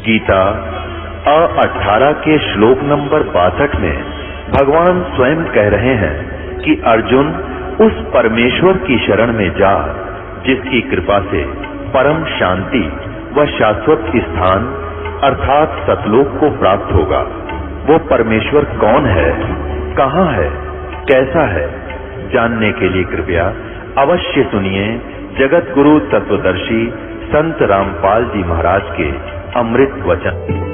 गीता 18 के श्लोक नंबर 62 में भगवान स्वयं कह रहे हैं कि अर्जुन उस परमेश्वर की शरण में जा जिसकी कृपा से परम शांति व शाश्वत स्थान अर्थात सतलोक को प्राप्त होगा। वो परमेश्वर कौन है, कहाँ है, कैसा है, जानने के लिए कृपया अवश्य सुनिए जगत गुरु तत्वदर्शी संत रामपाल जी महाराज के अमृत वचन।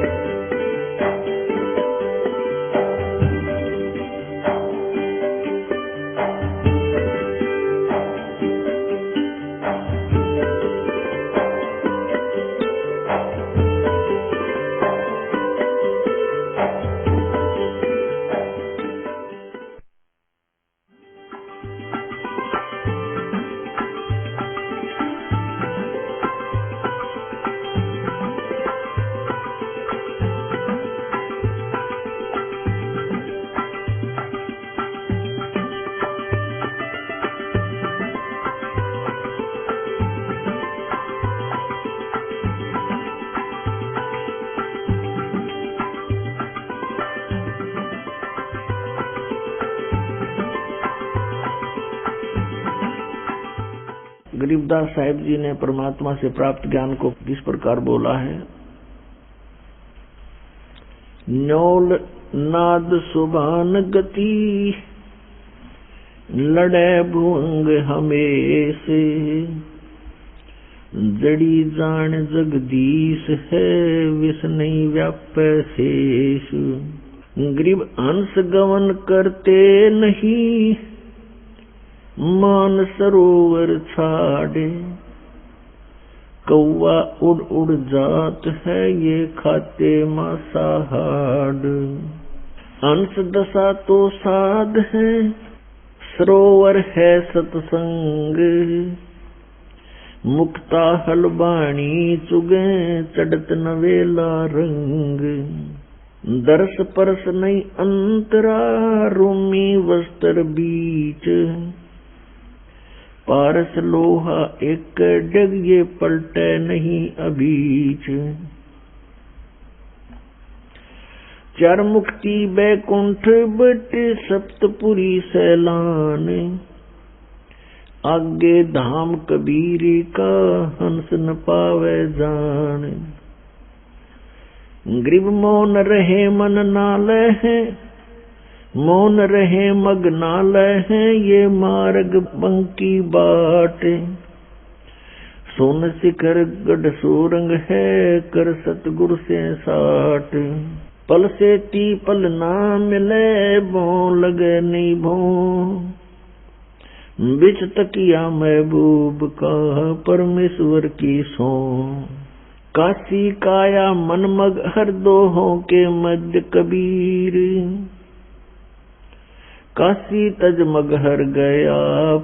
गरीबदास साहिब जी ने परमात्मा से प्राप्त ज्ञान को किस प्रकार बोला है। न्योल नाद सुभान गति लड़े भुअंग हमेश जड़ी जान जगदीश है विष नहीं व्याप शेष। गरीब अंश गवन करते नहीं मान सरोवर छाड़े कौवा उड़ उड़ जात है ये खाते मांसाहार। अंश दशा तो साध है सरोवर है सत्संग मुक्ता हलबाणी चुगे चढ़त नवेला रंग। दरस परस नहीं अंतरा रूमी वस्त्र बीच पारस लोहा एक डग ये पलटे नहीं अबीच। चार मुक्ति बैकुंठ बट सप्तपुरी सैलान आगे धाम कबीर का हंस न पावे जान। गरीब मौन रहे मन नाले है मौन रहे मगनालय है ये मार्ग बंकी बाट। सोन शिखर गढ़ सोरंग है कर सतगुरु से साठ। पल से ती पल ना मिले बो लगे नहीं भो बिच तकिया महबूब का परमेश्वर की सो। काशी काया मन मग हर दोहों के मध्य कबीर काशी तज मगहर गया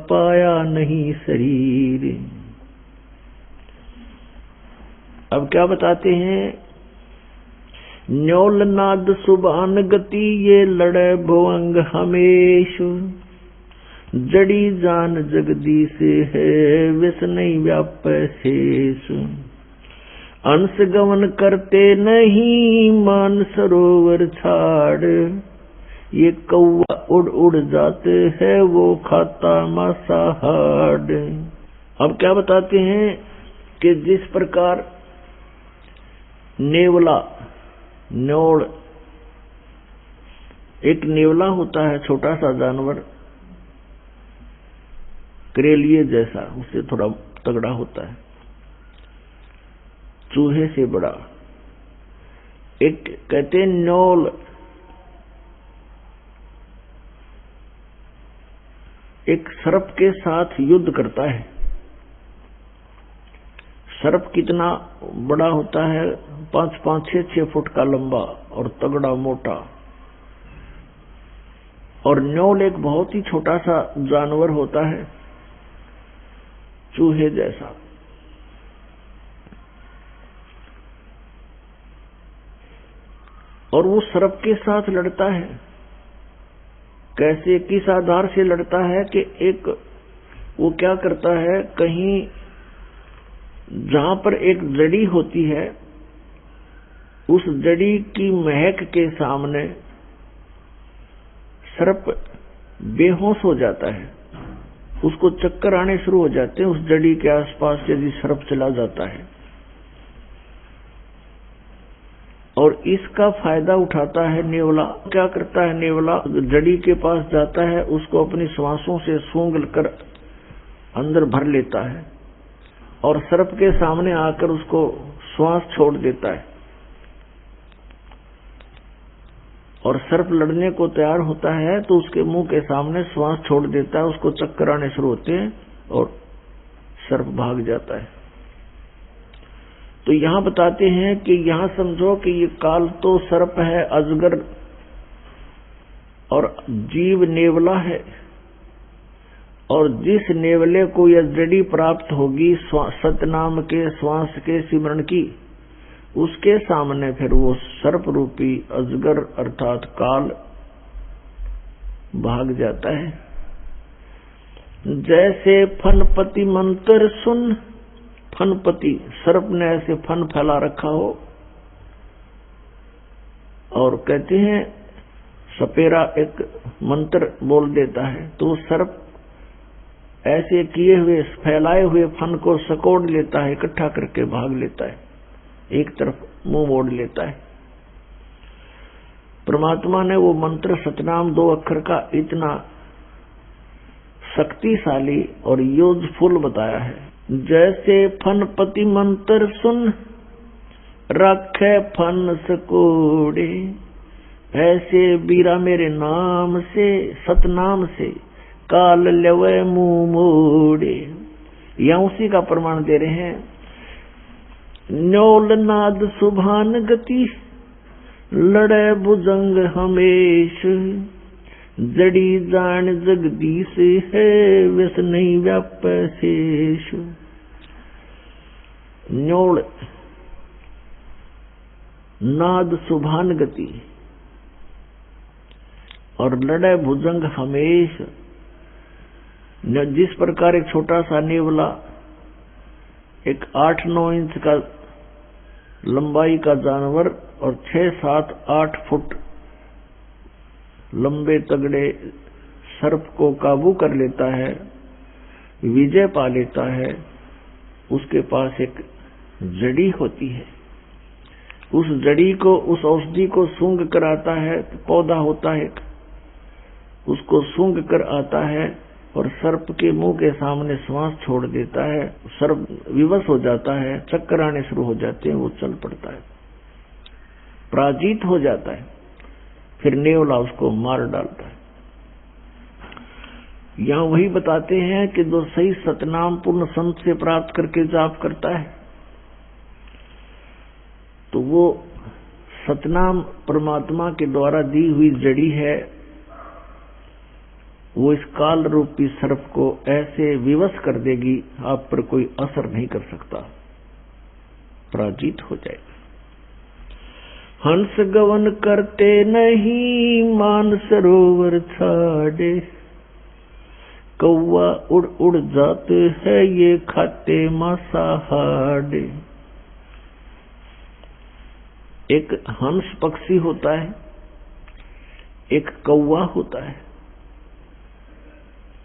पाया नहीं शरीर। अब क्या बताते हैं। न्योल नाद सुबान गति ये लड़े भुअंग हमेश जड़ी जान जगदीश है विष नहीं व्याप शेष। अंश गमन करते नहीं मान सरोवर छाड़ ये कौवा उड़ उड़ जाते है वो खाता मांसाहार। अब क्या बताते हैं कि जिस प्रकार नेवला न्योल एक नेवला होता है छोटा सा जानवर करेलिए जैसा उससे थोड़ा तगड़ा होता है चूहे से बड़ा। एक कहते न्योल एक सर्प के साथ युद्ध करता है। सर्प कितना बड़ा होता है 5-5, 6-6 फुट का लंबा और तगड़ा मोटा। और न्योल एक बहुत ही छोटा सा जानवर होता है चूहे जैसा। और वो सर्प के साथ लड़ता है। कैसे किस आधार से लड़ता है कि एक वो क्या करता है कहीं जहां पर एक जड़ी होती है उस जड़ी की महक के सामने सर्प बेहोश हो जाता है, उसको चक्कर आने शुरू हो जाते हैं। उस जड़ी के आसपास यदि सर्प चला जाता है और इसका फायदा उठाता है नेवला। क्या करता है नेवला? जड़ी के पास जाता है, उसको अपनी श्वासों से सूंघ कर अंदर भर लेता है और सर्प के सामने आकर उसको श्वास छोड़ देता है और सर्प लड़ने को तैयार होता है तो उसके मुंह के सामने श्वास छोड़ देता है, उसको चक्कर आने शुरू होते हैं और सर्प भाग जाता है। तो यहां बताते हैं कि यहां समझो कि ये काल तो सर्प है, अजगर और जीव नेवला है, और जिस नेवले को यह जड़ी प्राप्त होगी सतनाम के श्वास के सिमरण की, उसके सामने फिर वो सर्प रूपी अजगर अर्थात काल भाग जाता है। जैसे फनपति मंत्र सुन, फनपति सर्प ने ऐसे फन फैला रखा हो और कहते हैं सपेरा एक मंत्र बोल देता है तो सर्प ऐसे किए हुए फैलाए हुए फन को सकोड़ लेता है, इकट्ठा करके भाग लेता है, एक तरफ मुंह मोड़ लेता है। परमात्मा ने वो मंत्र सतनाम 2 अक्षर का इतना शक्तिशाली और यूजफुल बताया है। जैसे फनपति मंत्र सुन रखे फन सकोड़े, ऐसे बीरा मेरे नाम से सतनाम से काल लेवे मुंह मोड़े। यहां उसी का प्रमाण दे रहे हैं। न्योल नाद सुभान गति लड़े भुजंग हमेश, जड़ी जान जगदीश है व्यस नहीं व्याप शेष। न्योल नाद सुभान गति और लड़े भुजंग हमेश। जिस प्रकार एक छोटा सा नेवला एक 8-9 इंच का लंबाई का जानवर और 6-7-8 फुट लंबे तगड़े सर्प को काबू कर लेता है, विजय पा लेता है, उसके पास एक जड़ी होती है। उस जड़ी को, उस औषधि को सूंघ कर आता है, पौधा होता है, उसको सूंघ कर आता है और सर्प के मुंह के सामने श्वास छोड़ देता है। सर्प विवश हो जाता है, चक्कर आने शुरू हो जाते हैं, वो चल पड़ता है, पराजित हो जाता है। फिर नेवला उसको मार डालता है। यहां वही बताते हैं कि जो सही सतनाम पूर्ण संत से प्राप्त करके जाप करता है तो वो सतनाम परमात्मा के द्वारा दी हुई जड़ी है, वो इस काल रूपी सर्प को ऐसे विवश कर देगी, आप पर कोई असर नहीं कर सकता, पराजित हो जाएगा। हंस गवन करते नहीं मान सरोवर छाड़े, कौवा उड़ उड़ जाते है ये खाते मांसाहारे। एक हंस पक्षी होता है, एक कौवा होता है,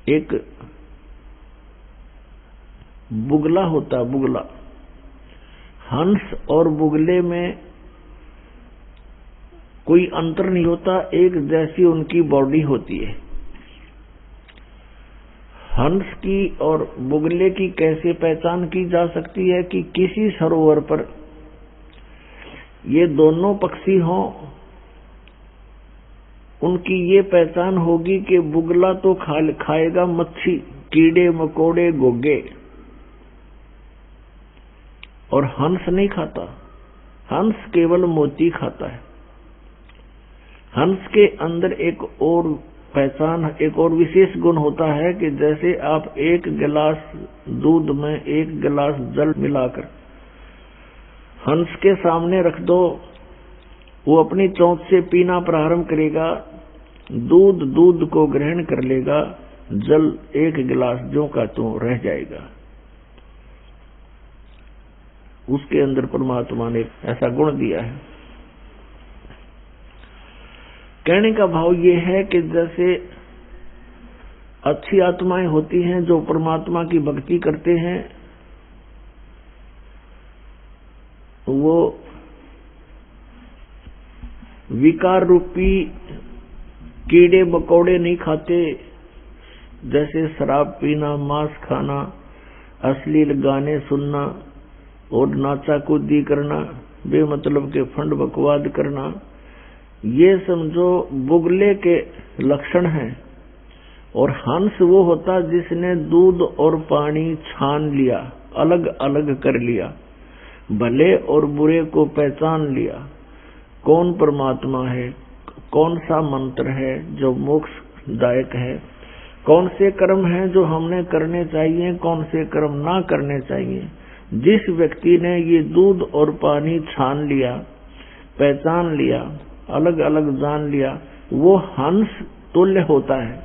एक बुगला होता है, बुगला। हंस और बुगले में कोई अंतर नहीं होता, एक जैसी उनकी बॉडी होती है। हंस की और बुगले की कैसे पहचान की जा सकती है कि किसी सरोवर पर ये दोनों पक्षी हों, उनकी ये पहचान होगी कि बुगला तो खाएगा मच्छी, कीड़े मकोड़े गोगे, और हंस नहीं खाता। हंस केवल मोती खाता है। हंस के अंदर एक और पहचान, एक और विशेष गुण होता है कि जैसे आप एक गिलास दूध में एक गिलास जल मिलाकर हंस के सामने रख दो, वो अपनी चोंच से पीना प्रारंभ करेगा, दूध को ग्रहण कर लेगा, जल एक गिलास जो का तो रह जाएगा। उसके अंदर परमात्मा ने ऐसा गुण दिया है। कहने का भाव ये है कि जैसे अच्छी आत्माएं होती हैं जो परमात्मा की भक्ति करते हैं, वो विकार रूपी कीड़े मकोड़े नहीं खाते, जैसे शराब पीना, मांस खाना, अश्लील गाने सुनना और नाचा कूदी करना, बेमतलब के फंड बकवाद करना, ये समझो बुगले के लक्षण हैं। और हंस वो होता जिसने दूध और पानी छान लिया, अलग अलग कर लिया, भले और बुरे को पहचान लिया, कौन परमात्मा है, कौन सा मंत्र है जो मोक्षदायक है, कौन से कर्म हैं जो हमने करने चाहिए, कौन से कर्म ना करने चाहिए। जिस व्यक्ति ने ये दूध और पानी छान लिया, पहचान लिया, अलग अलग जान लिया, वो हंस तुल्य होता है।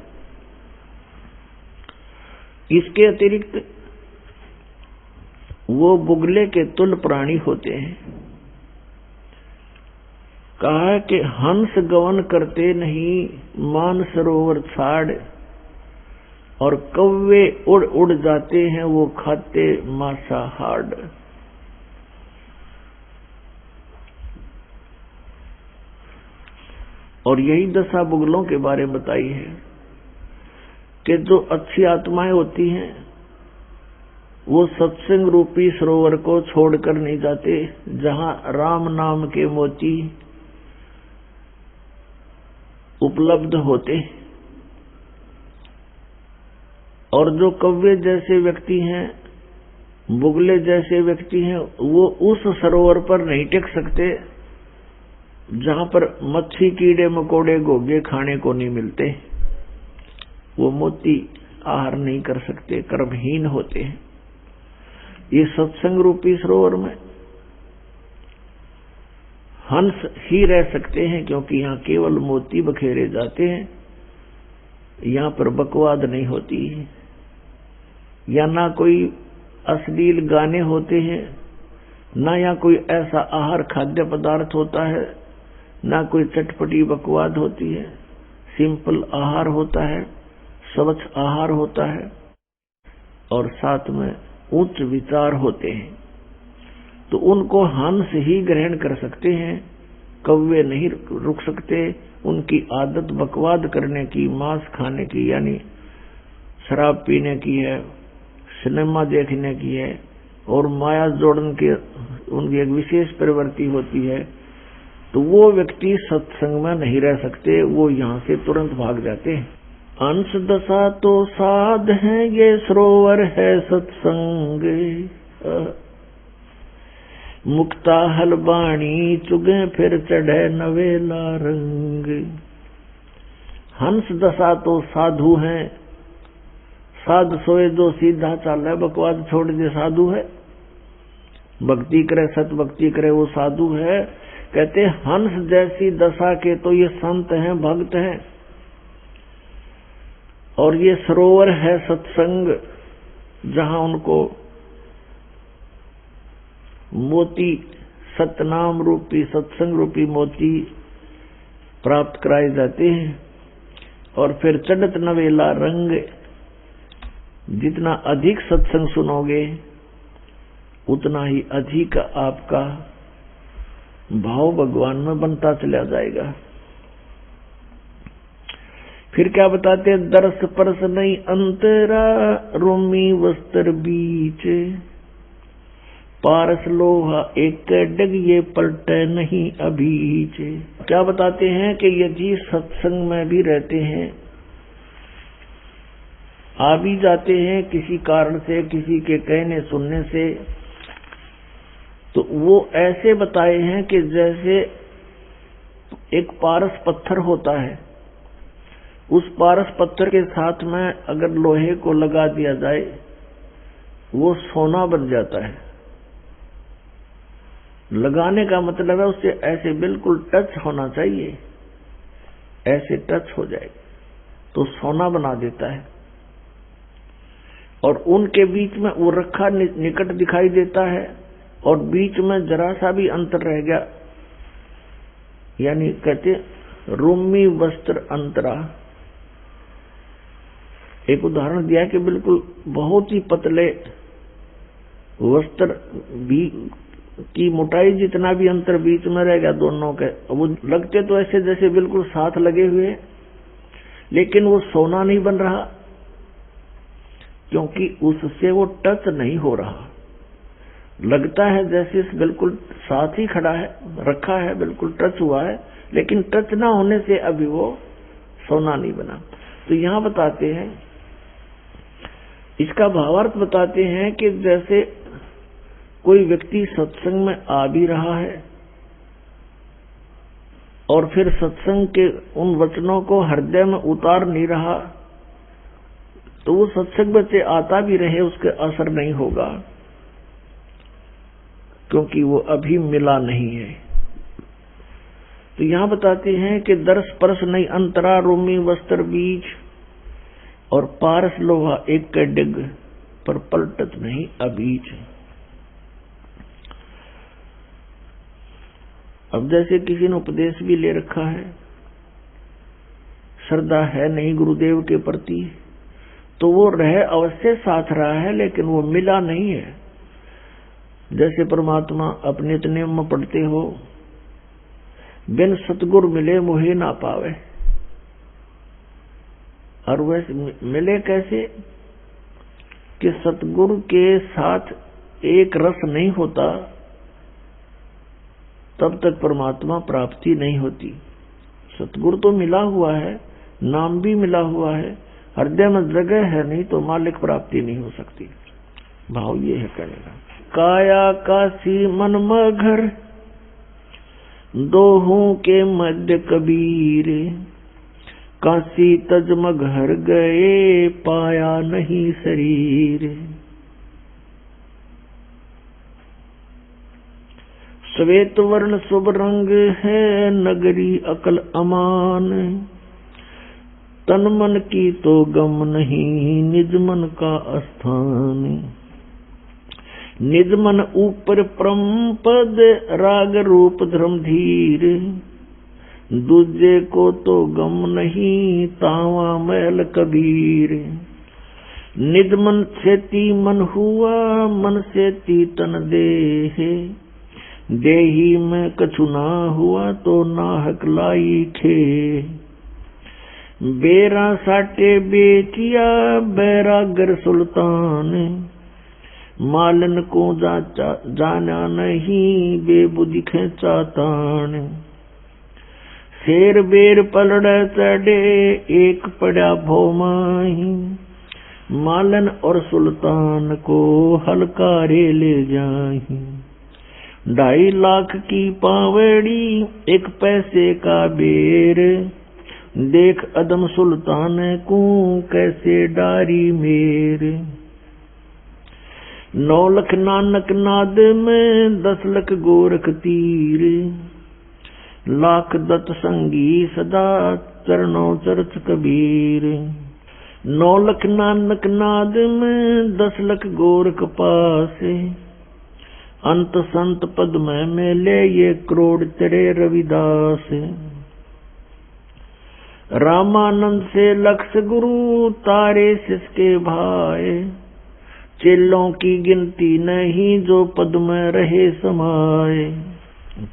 इसके अतिरिक्त वो बुगले के तुल्य प्राणी होते हैं। कहा कि हंस गवन करते नहीं, मान सरोवर छाड़, और कौवे उड़ उड़ जाते हैं, वो खाते मांसाहार। और यही दशा बुगलों के बारे में बताई है कि जो अच्छी आत्माएं होती हैं वो सत्संग रूपी सरोवर को छोड़कर नहीं जाते, जहां राम नाम के मोती उपलब्ध होते। और जो कव्वे जैसे व्यक्ति हैं, बुगले जैसे व्यक्ति हैं, वो उस सरोवर पर नहीं टिक सकते जहां पर मच्छी, कीड़े मकोड़े, घोंघे खाने को नहीं मिलते। वो मोती आहार नहीं कर सकते, कर्महीन होते हैं। ये सत्संग रूपी सरोवर में हंस ही रह सकते हैं, क्योंकि यहाँ केवल मोती बखेरे जाते हैं, यहाँ पर बकवाद नहीं होती है, या ना कोई अश्लील गाने होते हैं, ना या कोई ऐसा आहार खाद्य पदार्थ होता है, ना कोई चटपटी बकवाद होती है। सिंपल आहार होता है, स्वच्छ आहार होता है, और साथ में उच्च विचार होते हैं। तो उनको हंस ही ग्रहण कर सकते हैं, कौवे नहीं रुक सकते। उनकी आदत बकवाद करने की, मांस खाने की, यानी शराब पीने की है, सिनेमा देखने की है, और माया जोड़न की उनकी एक विशेष प्रवृत्ति होती है। तो वो व्यक्ति सत्संग में नहीं रह सकते, वो यहाँ से तुरंत भाग जाते हैं। अंश दशा तो साध है, ये सरोवर है सत्संग, मुक्ता हलबाणी चुगे फिर चढ़े नवेला रंग। हंस दशा तो साधु हैं, साध सोए जो सीधा चाले, बकवाद छोड़ दे साधु है, भक्ति करे, सत भक्ति करे, वो साधु है। कहते हंस जैसी दशा के तो ये संत हैं, भक्त हैं। और ये सरोवर है सत्संग, जहां उनको मोती, सतनाम रूपी, सत्संग रूपी मोती प्राप्त कराए जाते हैं। और फिर चढ़त नवेला रंग, जितना अधिक सत्संग सुनोगे उतना ही अधिक आपका भाव भगवान में बनता चला जाएगा। फिर क्या बताते, दरस परस नहीं अंतरा, रोमी वस्त्र बीच, पारस लोहा एक डग, ये पलटे नहीं अभीच। क्या बताते हैं कि यदि सत्संग में भी रहते हैं, आ भी जाते हैं किसी कारण से, किसी के कहने सुनने से, तो वो ऐसे बताए हैं कि जैसे एक पारस पत्थर होता है, उस पारस पत्थर के साथ में अगर लोहे को लगा दिया जाए वो सोना बन जाता है। लगाने का मतलब है उससे ऐसे बिल्कुल टच होना चाहिए, ऐसे टच हो जाए तो सोना बना देता है। और उनके बीच में वो रखा निकट दिखाई देता है, और बीच में जरा सा भी अंतर रह गया, यानी कहते रोमी वस्त्र अंतरा। एक उदाहरण दिया कि बिल्कुल बहुत ही पतले वस्त्र भी की मोटाई जितना भी अंतर बीच में रह गया दोनों के, वो लगते तो ऐसे जैसे बिल्कुल साथ लगे हुए, लेकिन वो सोना नहीं बन रहा, क्योंकि उससे वो टच नहीं हो रहा। लगता है जैसे बिल्कुल साथ ही खड़ा है, रखा है, बिल्कुल टच हुआ है, लेकिन टच ना होने से अभी वो सोना नहीं बना। तो यहाँ बताते हैं, इसका भावार्थ बताते हैं कि जैसे कोई व्यक्ति सत्संग में आ भी रहा है और फिर सत्संग के उन वचनों को हृदय में उतार नहीं रहा, तो वो सत्संग में से आता भी रहे उसके असर नहीं होगा, क्योंकि वो अभी मिला नहीं है। तो यहाँ बताते हैं कि दर्श परस नहीं अंतरा, रोमी वस्त्र बीच और पारस लोहा एक के डिग, पर पलटत नहीं अबीच। अब जैसे किसी ने उपदेश भी ले रखा है, श्रद्धा है नहीं गुरुदेव के प्रति, तो वो रह अवश्य साथ रहा है, लेकिन वो मिला नहीं है। जैसे परमात्मा अपने नियम में पढ़ते हो, बिन सतगुर मिले मोहे ना पावे, और वैसे मिले कैसे कि सतगुरु के साथ एक रस नहीं होता, तब तक परमात्मा प्राप्ति नहीं होती। सतगुरु तो मिला हुआ है, नाम भी मिला हुआ है, हृदय में जगह है नहीं तो मालिक प्राप्ति नहीं हो सकती। भाव ये है कहने का, काया काशी मन मघर, दोहों के मध्य कबीर, काशी तज मघर गए, पाया नहीं शरीर। श्वेत वर्ण शुभ रंग है, नगरी अकल अमान, तन मन की तो गम नहीं, निज मन का स्थान। निज मन ऊपर परम पद, राग रूप धर्म धीर, दूजे को तो गम नहीं, तावा मैल कबीर। निज मन सेती मन हुआ, मन सेती तन देहे, देही में कछु ना हुआ तो नाहक लाई खे। बेरा साटे बेटिया, बैरागर सुल्तान, मालन को जाना नहीं, बेबुद्धि खेचा तान। शेर बेर पलड़ चढ़े, एक पड़ा भोमाही, मालन और सुल्तान को हलकारे ले जाही। 2.5 लाख की पावड़ी, 1 पैसे का बेर, देख अदम सुल्तान को कैसे डारी मेर। 9 लख नानक नाद में, 10 लख गोरख तीर, लाख दत्त संगी सदा, चरणों चरच कबीर। 9 लख नानक नाद में, 10 लख गोरख पासे, अंत संत पद में मेले, ये करोड़ तेरे रविदास। रामानंद से लक्ष गुरु, तारे सिसके भाई, चेलों की गिनती नहीं, जो पद में रहे समाये।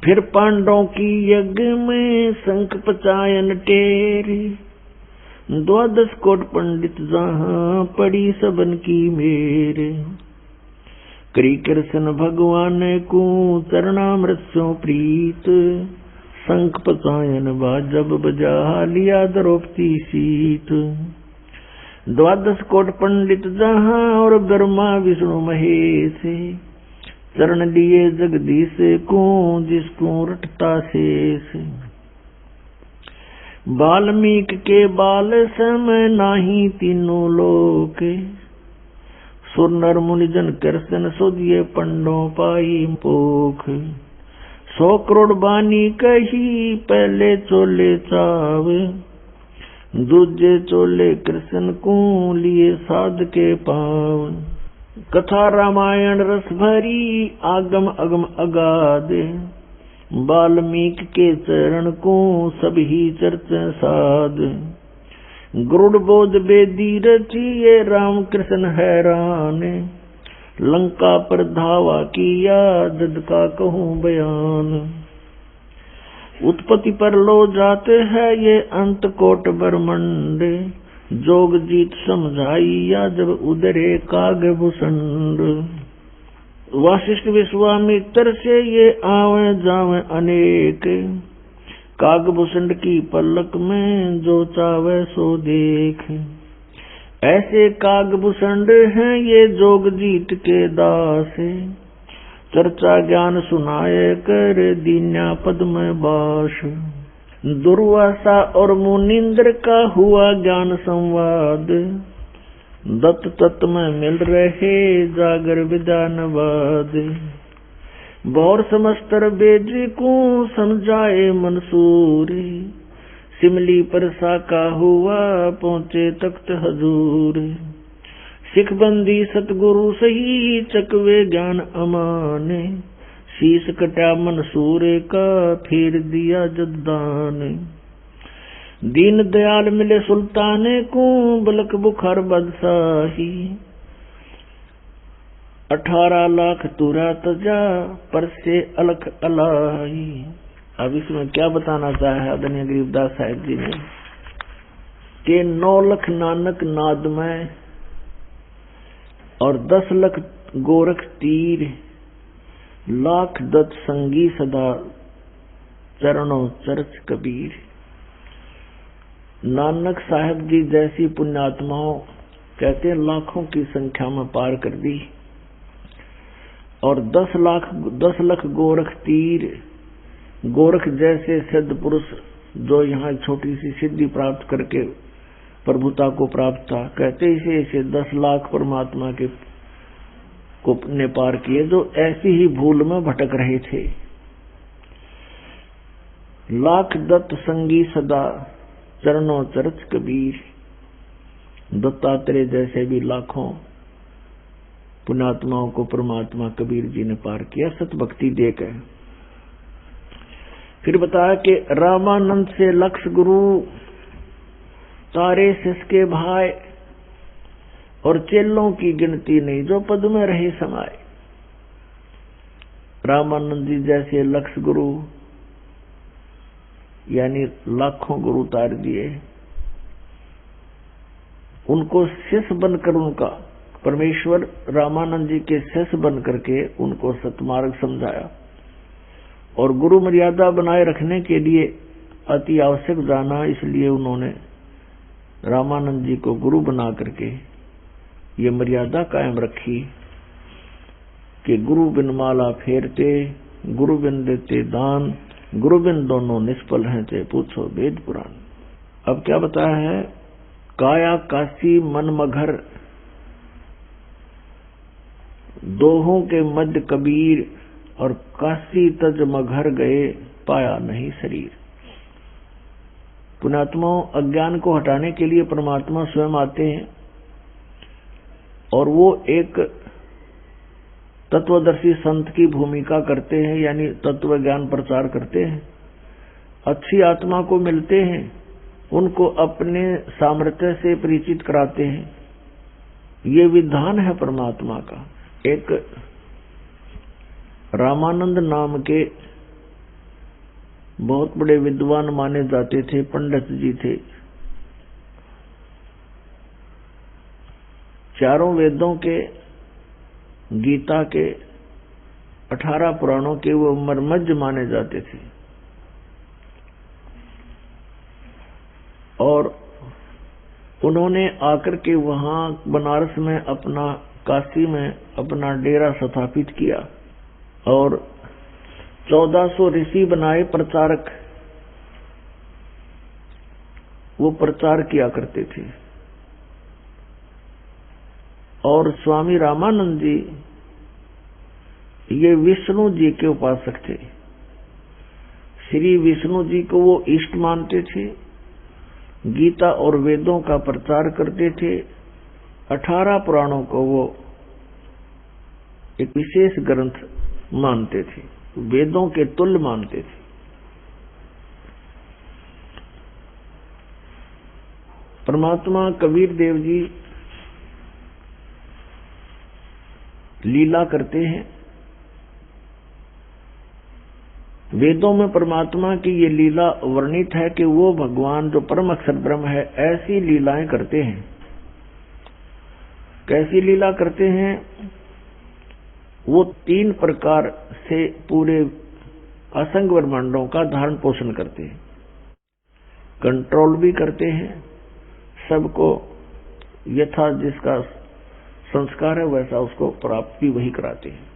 फिर पांडवों की यज्ञ में, शंख पचायन टेरी, 12 कोट पंडित जहां, पड़ी सबन की मेरे। करी कृष्ण भगवान को, चरणामृत सो प्रीत, शंख पचायन बाजब बजा, लिया द्रौपदी सीत। 12 कोट पंडित जहां, और ब्रह्मा विष्णु महेश, चरण लिए जगदीश को, जिसको रटता शेष। वाल्मीकि के बाल सम, नाही तीनों लोक, सुर नर मुनि जन कृष्ण, सुधिये पंडों पाई पोख। 100 करोड़ बानी कही, पहले चोले चाव, दूजे चोले कृष्ण को, लिए साध के पाव। कथा रामायण रस भरी, आगम अगम अगाध, वाल्मीकि के चरण को सभी चर्चा साध। गरुड़ बोध बेदी रची ये राम कृष्ण हैरान। लंका पर धावा किया जद का कहूँ बयान। उत्पत्ति पर लो जाते हैं ये अंत कोट ब्रह्मंड। जोग जीत समझाइया जब उदरे काग भूषण। वशिष्ठ विश्वामित्र से ये आवे जावे अनेक। कागभूषण की पलक में जो चावे सो देख। ऐसे कागभूषण हैं ये जोग जीत के दास। चर्चा ज्ञान सुनाए कर दीन्या पद में बास। दुर्वासा और मुनिंद्र का हुआ ज्ञान संवाद। दत्त तत्व में मिल रहे जागर विधानवाद। बौर समस्तर वेद को समझाए मंसूरी। सिमली पर साका हुआ पहुँचे तख्त हजूर। सिखबंदी सतगुरु सही चकवे ज्ञान अमाने। शीश कटा मंसूर का फिर दिया जद्दान। दीन दयाल मिले सुल्ताने को बलक बुखार बदशाही। 18 लाख तुरा तजा पर से अलख अलाई। अब इसमें क्या बताना चाहे है आदरणीय गरीबदास साहिब जी ने कि 9 लाख नानक नाद में और 10 लाख गोरख तीर। लाख दत्त संगी सदा चरणों चर्च कबीर। नानक साहब जी जैसी पुण्यात्माओं कहते हैं लाखों की संख्या में पार कर दी। और 10 लाख गोरख तीर। गोरख जैसे सिद्ध पुरुष जो यहाँ छोटी सी सिद्धि प्राप्त करके प्रभुता को प्राप्त था, कहते इसे 10 लाख परमात्मा के को ने पार किए जो ऐसी ही भूल में भटक रहे थे। लाख दत्त संगी सदा चरणों चरच कबीर। दत्तात्रेय जैसे भी लाखों पुण्यात्माओं को परमात्मा कबीर जी ने पार किया सत भक्ति देकर। फिर बताया कि रामानंद से लक्ष गुरु तारे सिसके भाई और चेलों की गिनती नहीं जो पद में रहे समाये। रामानंद जी जैसे लक्ष गुरु यानी लाखों गुरु तार दिए। उनको शिष्य बनकर उनका परमेश्वर रामानंद जी के शिष्य बन करके उनको सतमार्ग समझाया। और गुरु मर्यादा बनाए रखने के लिए अति आवश्यक जाना, इसलिए उन्होंने रामानंद जी को गुरु बना करके ये मर्यादा कायम रखी कि गुरु बिन माला फेरते, गुरु बिन देते दान, गुरु बिन दोनों निष्फल हैं ते पूछो वेद पुराण। अब क्या बताया है? काया काशी मन मघर दोहों के मध्य कबीर। और काशी तज मघर गए पाया नहीं शरीर। पुण्यात्माओं अज्ञान को हटाने के लिए परमात्मा स्वयं आते हैं और वो एक तत्वदर्शी संत की भूमिका करते हैं, यानी तत्व ज्ञान प्रचार करते हैं। अच्छी आत्मा को मिलते हैं, उनको अपने सामर्थ्य से परिचित कराते हैं। ये विधान है परमात्मा का। एक रामानंद नाम के बहुत बड़े विद्वान माने जाते थे, पंडित जी थे। चारों वेदों के, गीता के, 18 पुराणों के वो मर्मज्ञ माने जाते थे। और उन्होंने आकर के वहां बनारस में अपना, काशी में अपना डेरा स्थापित किया और 1400 ऋषि बनाए प्रचारक। वो प्रचार किया करते थे। और स्वामी रामानंद जी ये विष्णु जी के उपासक थे। श्री विष्णु जी को वो इष्ट मानते थे। गीता और वेदों का प्रचार करते थे। 18 पुराणों को वो एक विशेष ग्रंथ मानते थे। वेदों के तुल्य मानते थे। परमात्मा कबीर देव जी लीला करते हैं। वेदों में परमात्मा की ये लीला वर्णित है कि वो भगवान जो परम अक्षर ब्रह्म है ऐसी लीलाएं करते हैं। कैसी लीला करते हैं? वो 3 प्रकार से पूरे असंग ब्रह्मांडों का धारण पोषण करते हैं। कंट्रोल भी करते हैं, सबको यथा जिसका संस्कार है वैसा उसको प्राप्त भी वही कराते हैं।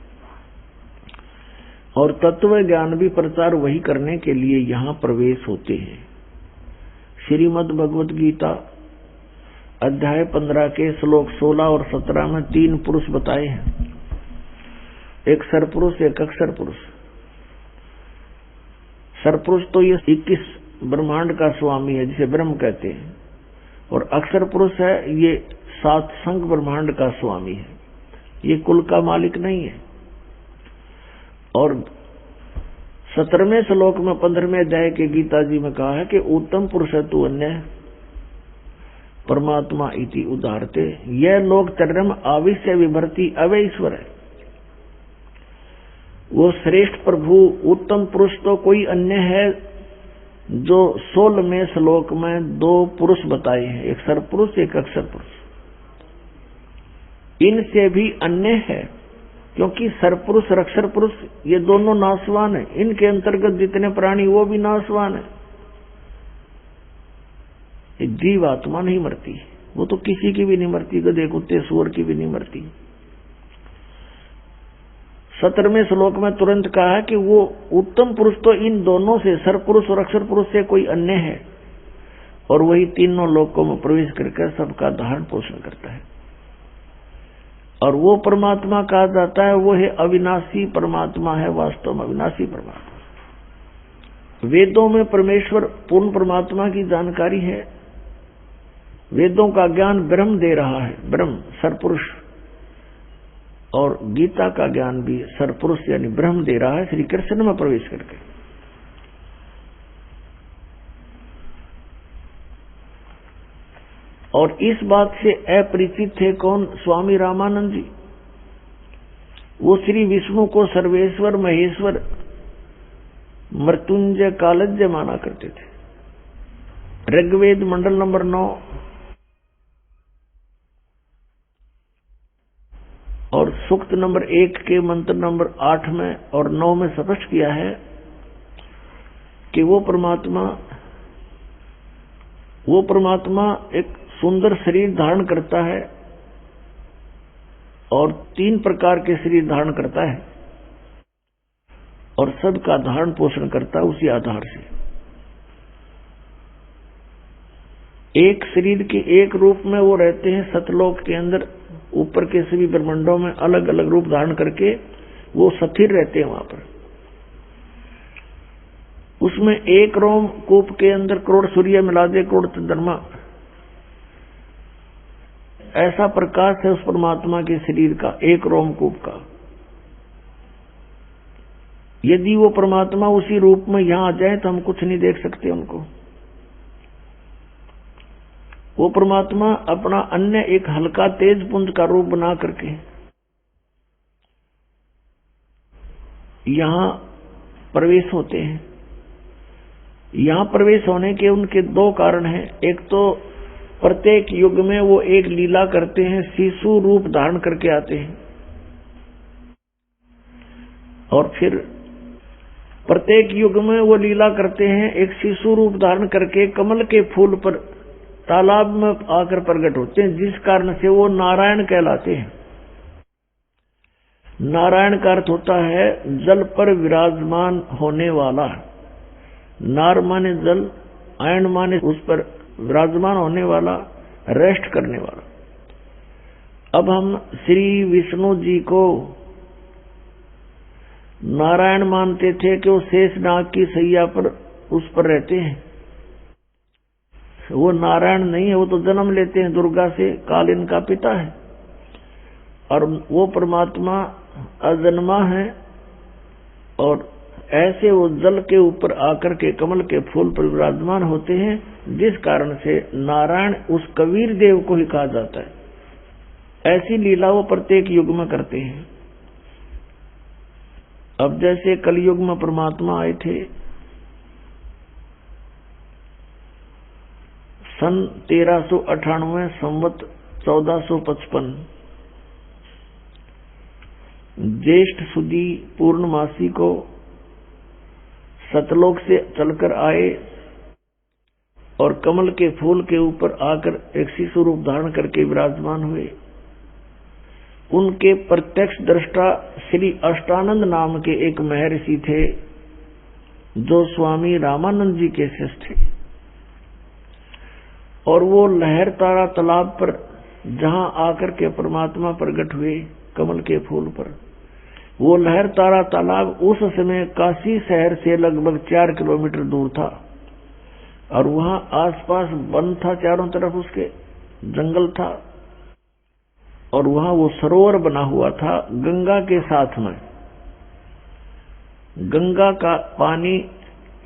और तत्व ज्ञान भी प्रचार वही करने के लिए यहाँ प्रवेश होते हैं। श्रीमद् भगवत गीता अध्याय 15 के श्लोक 16 और 17 में 3 पुरुष बताए हैं, एक सरपुरुष, एक अक्षर पुरुष। सरपुरुष तो ये 21 ब्रह्मांड का स्वामी है जिसे ब्रह्म कहते हैं, और अक्षर पुरुष है ये 7 संग ब्रह्मांड का स्वामी है, ये कुल का मालिक नहीं है। और 17वें श्लोक में 15वें अध्याय के गीता जी में कहा है कि उत्तम पुरुष तु अन्य परमात्मा इति उदारते, यह लोग चरम आविश्य विभर्ति अवय ईश्वर है। वो श्रेष्ठ प्रभु उत्तम पुरुष तो कोई अन्य है जो 16वें श्लोक में 2 पुरुष बताए हैं, एक सरपुरुष एक अक्षर पुरुष। इनसे भी अन्य है, क्योंकि सरपुरुष और अक्षर पुरुष ये दोनों नाशवान है। इनके अंतर्गत जितने प्राणी वो भी नाशवान है। जीव आत्मा नहीं मरती, वो तो किसी की भी नहीं मरती, गधे कुत्ते सूअर की भी नहीं मरती। 17वें श्लोक में तुरंत कहा है कि वो उत्तम पुरुष तो इन दोनों से, सरपुरुष और अक्षर पुरुष से कोई अन्य है, और वही तीनों लोकों में प्रवेश करके सबका धारण पोषण करता है। और वो परमात्मा कहा जाता है, वो है अविनाशी परमात्मा है, वास्तव में अविनाशी परमात्मा। वेदों में परमेश्वर पूर्ण परमात्मा की जानकारी है। वेदों का ज्ञान ब्रह्म दे रहा है, ब्रह्म सरपुरुष, और गीता का ज्ञान भी सरपुरुष यानी ब्रह्म दे रहा है श्री कृष्ण में प्रवेश करके। और इस बात से अपरिचित थे कौन? स्वामी रामानंद जी। वो श्री विष्णु को सर्वेश्वर, महेश्वर, मृत्युंजय, कालज्ञ माना करते थे। ऋग्वेद मंडल नंबर 9 और सूक्त नंबर 1 के मंत्र नंबर 8 में और 9 में स्पष्ट किया है कि वो परमात्मा एक सुंदर शरीर धारण करता है और 3 प्रकार के शरीर धारण करता है, और सबका धारण पोषण करता है उसी आधार से। एक शरीर के एक रूप में वो रहते हैं सतलोक के अंदर, ऊपर के सभी ब्रह्मांडों में अलग अलग रूप धारण करके वो स्थिर रहते हैं वहां पर। उसमें एक रोम कूप के अंदर करोड़ सूर्य मिला दे, करोड़ चंद्रमा, ऐसा प्रकाश है उस परमात्मा के शरीर का, एक रोमकूप का। यदि वो परमात्मा उसी रूप में यहां आ जाए तो हम कुछ नहीं देख सकते उनको। वो परमात्मा अपना अन्य एक हल्का तेज पुंज का रूप बना करके यहां प्रवेश होते हैं। यहां प्रवेश होने के उनके 2 कारण हैं। एक तो प्रत्येक युग में वो एक लीला करते हैं, शिशु रूप धारण करके आते हैं, और फिर प्रत्येक युग में वो लीला करते हैं एक शिशु रूप धारण करके कमल के फूल पर तालाब में आकर प्रकट होते हैं, जिस कारण से वो नारायण कहलाते हैं। नारायण का अर्थ होता है जल पर विराजमान होने वाला। नार माने जल, आयन माने उस पर विराजमान होने वाला, रेस्ट करने वाला। अब हम श्री विष्णु जी को नारायण मानते थे कि वो शेषनाग की सैया पर उस पर रहते हैं। वो नारायण नहीं है, वो तो जन्म लेते हैं दुर्गा से, काल इनका पिता है। और वो परमात्मा अजन्मा है, और ऐसे वो जल के ऊपर आकर के कमल के फूल पर विराजमान होते हैं, जिस कारण से नारायण उस कबीर देव को ही कहा जाता है। ऐसी लीला वो प्रत्येक युग में करते हैं। अब जैसे कलयुग में परमात्मा आए थे सन 1398 संवत 1455 ज्येष्ठ सुदी पूर्णमासी को सतलोक से चलकर आए और कमल के फूल के ऊपर आकर एक शिशु रूप धारण करके विराजमान हुए। उनके प्रत्यक्ष दृष्टा श्री अष्टानंद नाम के एक महर्षि थे, जो स्वामी रामानंद जी के शिष्य थे। और वो लहर तारा तालाब पर जहां आकर के परमात्मा प्रकट हुए कमल के फूल पर, वो लहर तारा तालाब उस समय काशी शहर से लगभग 4 किलोमीटर दूर था और वहां आसपास वन था, चारों तरफ उसके जंगल था और वहां वो सरोवर बना हुआ था गंगा के साथ में। गंगा का पानी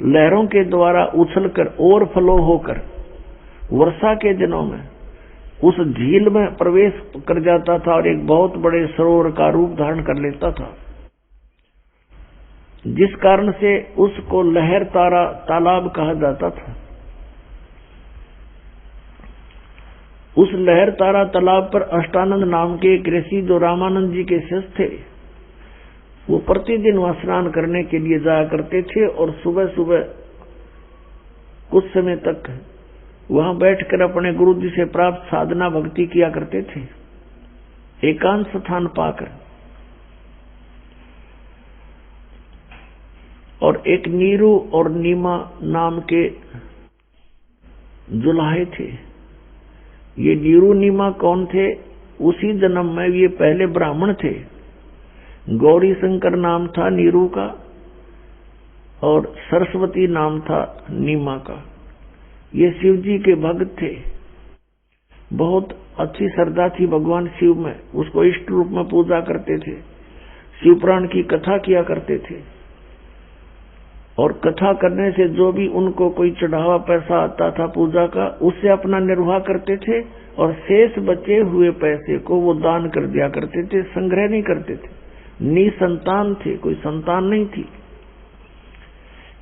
लहरों के द्वारा उछलकर ओवरफ्लो होकर वर्षा के दिनों में उस झील में प्रवेश कर जाता था और एक बहुत बड़े सरोवर का रूप धारण कर लेता था, जिस कारण से उसको लहर तारा तालाब कहा जाता था। उस लहर तारा तालाब पर अष्टानंद नाम के एक ऋषि जो रामानंद जी के शिष्य थे, वो प्रतिदिन वहां स्नान करने के लिए जाया करते थे और सुबह सुबह कुछ समय तक वहां बैठकर अपने गुरु जी से प्राप्त साधना भक्ति किया करते थे, एकांत स्थान पाकर। और एक नीरू और नीमा नाम के जुलाहे थे। ये नीरू नीमा कौन थे? उसी जन्म में ये पहले ब्राह्मण थे। गौरी शंकर नाम था नीरू का और सरस्वती नाम था नीमा का। ये शिव जी के भक्त थे। बहुत अच्छी श्रद्धा थी भगवान शिव में, उसको इष्ट रूप में पूजा करते थे, शिव पुराण की कथा किया करते थे और कथा करने से जो भी उनको कोई चढ़ावा पैसा आता था पूजा का, उससे अपना निर्वाह करते थे और शेष बचे हुए पैसे को वो दान कर दिया करते थे, संग्रह नहीं करते थे। निसंतान थे, कोई संतान नहीं थी।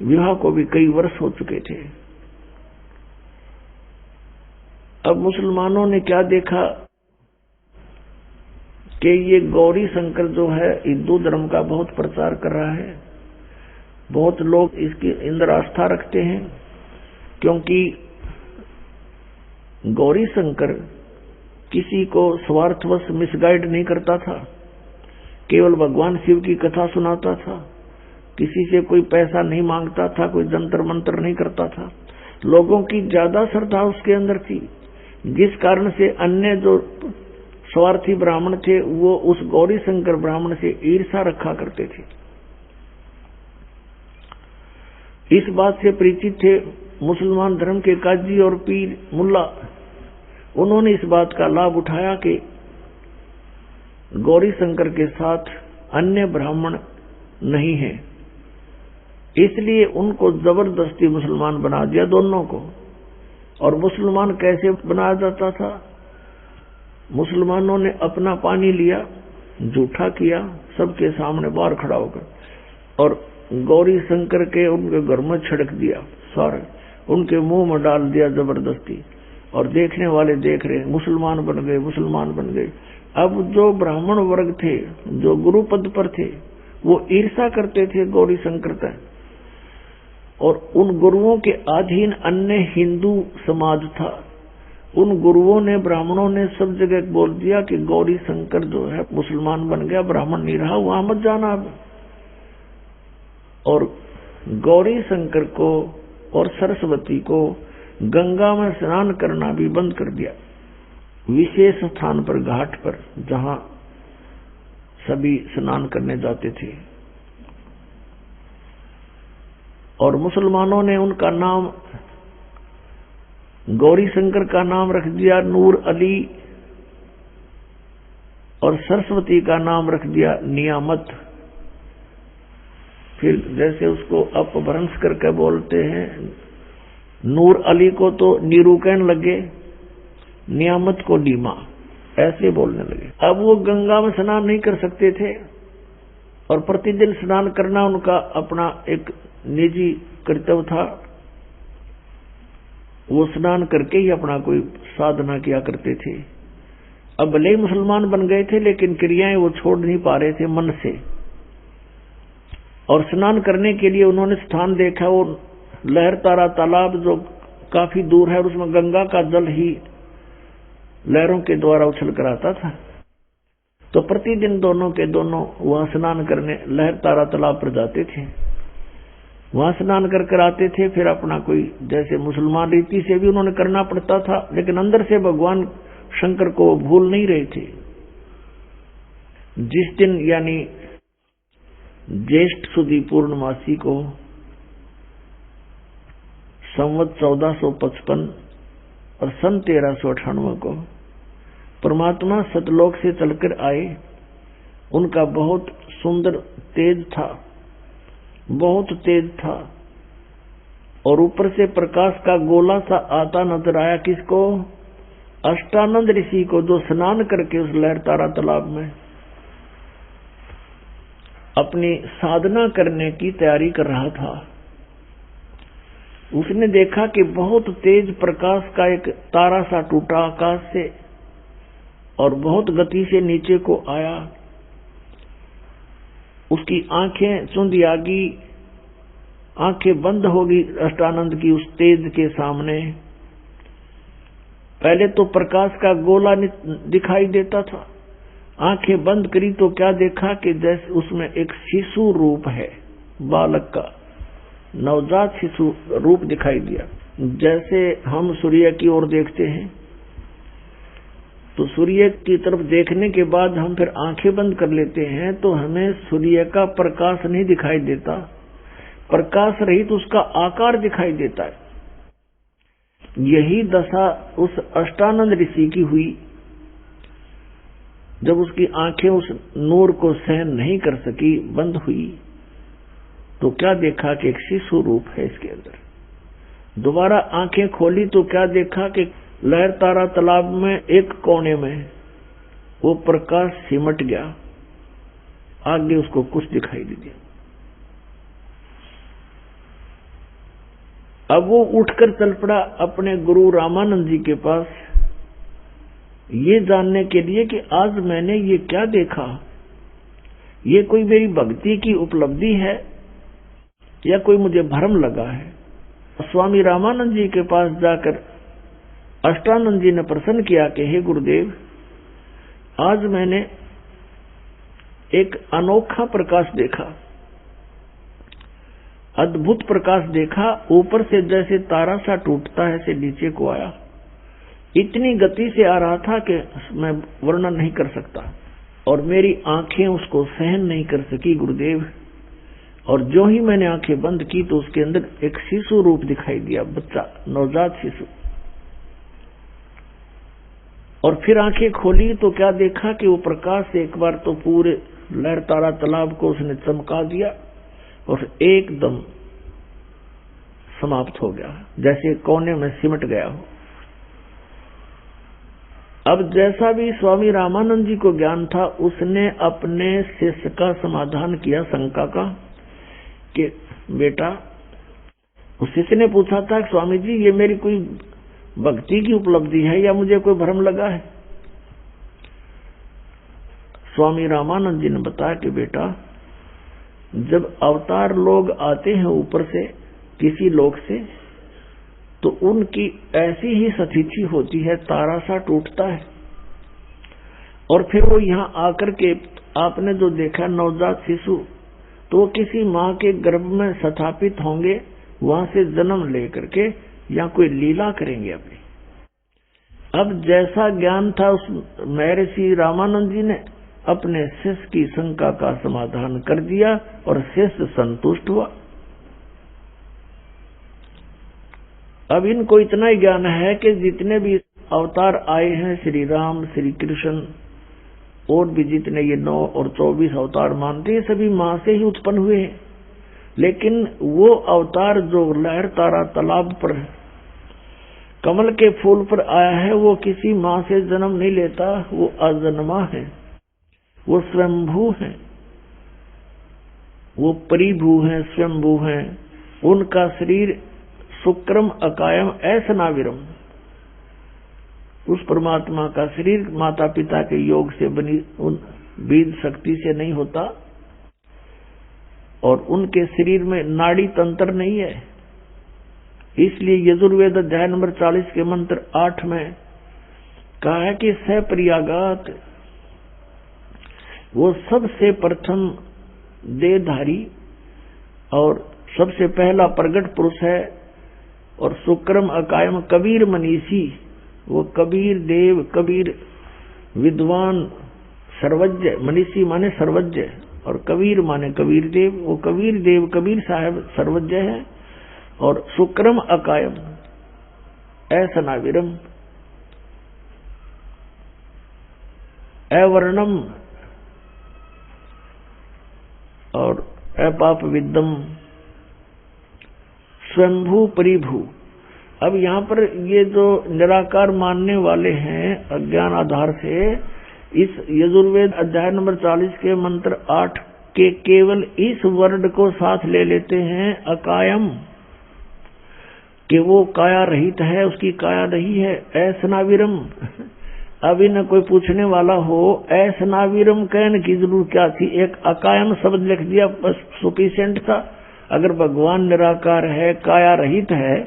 विवाह को भी कई वर्ष हो चुके थे। अब मुसलमानों ने क्या देखा कि ये गौरी शंकर जो है हिंदू धर्म का बहुत प्रचार कर रहा है, बहुत लोग इसकी अंदर आस्था रखते हैं, क्योंकि गौरी शंकर किसी को स्वार्थवश मिसगाइड नहीं करता था, केवल भगवान शिव की कथा सुनाता था, किसी से कोई पैसा नहीं मांगता था, कोई जंतर मंत्र नहीं करता था। लोगों की ज्यादा श्रद्धा उसके अंदर थी, जिस कारण से अन्य जो स्वार्थी ब्राह्मण थे वो उस गौरी शंकर ब्राह्मण से ईर्ष्या रखा करते थे। इस बात से परिचित थे मुसलमान धर्म के काजी और पीर मुल्ला। उन्होंने इस बात का लाभ उठाया कि गौरी शंकर के साथ अन्य ब्राह्मण नहीं है, इसलिए उनको जबरदस्ती मुसलमान बना दिया दोनों को। और मुसलमान कैसे बनाया जाता था? मुसलमानों ने अपना पानी लिया, जूठा किया सबके सामने बाहर खड़ा होकर और गौरी शंकर के उनके घर में छिड़क दिया, सारे उनके मुंह में डाल दिया जबरदस्ती। और देखने वाले देख रहे, मुसलमान बन गए, मुसलमान बन गए। अब जो ब्राह्मण वर्ग थे, जो गुरु पद पर थे, वो ईर्ष्या करते थे गौरी शंकर का, और उन गुरुओं के अधीन अन्य हिंदू समाज था। उन गुरुओं ने, ब्राह्मणों ने सब जगह बोल दिया कि गौरी शंकर जो है मुसलमान बन गया, ब्राह्मण नहीं रहा, वहां मत जाना अब। और गौरी शंकर को और सरस्वती को गंगा में स्नान करना भी बंद कर दिया, विशेष स्थान पर, घाट पर, जहां सभी स्नान करने जाते थे। और मुसलमानों ने उनका नाम, गौरी शंकर का नाम रख दिया नूर अली और सरस्वती का नाम रख दिया नियामत। फिर जैसे उसको अपभ्रंश करके बोलते हैं, नूर अली को तो नीरू कहने लगे, नियामत को डीमा, ऐसे बोलने लगे। अब वो गंगा में स्नान नहीं कर सकते थे और प्रतिदिन स्नान करना उनका अपना एक निजी कर्तव्य था। वो स्नान करके ही अपना कोई साधना किया करते थे। अब भले ही मुसलमान बन गए थे, लेकिन क्रियाएं वो छोड़ नहीं पा रहे थे मन से। और स्नान करने के लिए उन्होंने स्थान देखा, वो लहरतारा तालाब जो काफी दूर है, और उसमें गंगा का जल ही लहरों के द्वारा उछल कर आता था। तो प्रतिदिन दोनों के दोनों वहां स्नान करने लहरतारा तालाब पर जाते थे, वहां स्नान कर आते थे। फिर अपना कोई जैसे मुसलमान रीति से भी उन्होंने करना पड़ता था, लेकिन अंदर से भगवान शंकर को भूल नहीं रहे थे। जिस दिन यानी ज्येष्ठ सुदी पूर्णमासी को संवत 1455 और सन 1398 को परमात्मा सतलोक से चलकर आए, उनका बहुत सुंदर तेज था, बहुत तेज था, और ऊपर से प्रकाश का गोला सा आता नजर आया। किसको? अष्टानंद ऋषि को, जो स्नान करके उस लहरतारा तालाब में अपनी साधना करने की तैयारी कर रहा था। उसने देखा कि बहुत तेज प्रकाश का एक तारा सा टूटा आकाश से और बहुत गति से नीचे को आया। उसकी आंखें चुंधी आ गई, आंखें बंद हो गई अष्टानंद की उस तेज के सामने। पहले तो प्रकाश का गोला दिखाई देता था, आंखें बंद करी तो क्या देखा कि जैसे उसमें एक शिशु रूप है, बालक का नवजात शिशु रूप दिखाई दिया। जैसे हम सूर्य की ओर देखते हैं तो सूर्य की तरफ देखने के बाद हम फिर आंखें बंद कर लेते हैं, तो हमें सूर्य का प्रकाश नहीं दिखाई देता, प्रकाश रहित उसका आकार दिखाई देता है। यही दशा उस अष्टानंद ऋषि की हुई। जब उसकी आंखें उस नूर को सहन नहीं कर सकी, बंद हुई, तो क्या देखा कि एक शिशु रूप है इसके अंदर। दोबारा आंखें खोली तो क्या देखा कि लहरतारा तालाब में एक कोने में वो प्रकाश सिमट गया, आगे उसको कुछ दिखाई नहीं दिया। अब वो उठकर चल पड़ा अपने गुरु रामानंद जी के पास, ये जानने के लिए कि आज मैंने ये क्या देखा, ये कोई मेरी भक्ति की उपलब्धि है या कोई मुझे भ्रम लगा है। स्वामी रामानंद जी के पास जाकर अष्टानंद जी ने प्रश्न किया कि हे गुरुदेव, आज मैंने एक अनोखा प्रकाश देखा, अद्भुत प्रकाश देखा, ऊपर से जैसे तारा सा टूटता है से नीचे को आया। इतनी गति से आ रहा था कि मैं वर्णन नहीं कर सकता, और मेरी आंखें उसको सहन नहीं कर सकी गुरुदेव। और जो ही मैंने आंखें बंद की तो उसके अंदर एक शिशु रूप दिखाई दिया, बच्चा, नवजात शिशु। और फिर आंखें खोली तो क्या देखा कि वो प्रकाश से एक बार तो पूरे लहरतारा तालाब को उसने चमका दिया और एकदम समाप्त हो गया, जैसे कोने में सिमट गया हो। अब जैसा भी स्वामी रामानंद जी को ज्ञान था, उसने अपने शिष्य का समाधान किया शंका का कि बेटा, उस शिष्य ने पूछा था कि स्वामी जी, ये मेरी कोई भक्ति की उपलब्धि है या मुझे कोई भ्रम लगा है? स्वामी रामानंद जी ने बताया कि बेटा, जब अवतार लोग आते हैं ऊपर से किसी लोक से, तो उनकी ऐसी ही सतिथि होती है, तारा सा टूटता है और फिर वो यहाँ आकर के आपने जो देखा नवजात शिशु, तो वो किसी माँ के गर्भ में स्थापित होंगे, वहां से जन्म लेकर के या कोई लीला करेंगे अपनी। अब जैसा ज्ञान था उस महर्षि रामानंद जी ने अपने शिष्य की शंका का समाधान कर दिया और शिष्य संतुष्ट हुआ। अब इनको इतना ही ज्ञान है कि जितने भी अवतार आए हैं, श्री राम, श्री कृष्ण और भी जितने ये 9 और 24 अवतार मानते हैं, सभी मां से ही उत्पन्न हुए हैं। लेकिन वो अवतार जो लहर तारा तालाब पर कमल के फूल पर आया है, वो किसी माँ से जन्म नहीं लेता, वो अजन्मा है, वो स्वयंभू है, वो परिभू है, स्वयंभू है। उनका शरीर शुक्रम अकायम ऐसनाविरम, उस परमात्मा का शरीर माता पिता के योग से बनी उन बीज शक्ति से नहीं होता, और उनके शरीर में नाड़ी तंत्र नहीं है। इसलिए यजुर्वेद अध्याय नंबर 40 के मंत्र 8 में कहा है कि सप्रियागात, वो सबसे प्रथम देहधारी और सबसे पहला प्रगट पुरुष है। और शुक्रम अकायम कबीर मनीषी, वो कबीर देव, कबीर विद्वान, सर्वज्ञ, मनीषी माने सर्वज्ञ और कबीर माने कबीर देव, वो कबीर देव कबीर साहब सर्वज्ञ है। और शुक्रम अकायम ऐसनाविरम अवर्णम और अपाप विद्दम स्वयंभू परिभू। अब यहाँ पर ये जो निराकार मानने वाले हैं अज्ञान आधार से, इस यजुर्वेद अध्याय नंबर 40 के मंत्र 8 के केवल इस वर्ड को साथ ले लेते हैं अकायम, कि वो काया रहित है, उसकी काया नहीं है। ऐसनाविरम, अभी न कोई पूछने वाला हो ऐसनाविरम कहने की जरूरत क्या थी, एक अकायम शब्द लिख दिया बस सफिशिएंट था। अगर भगवान निराकार है, काया रहित है,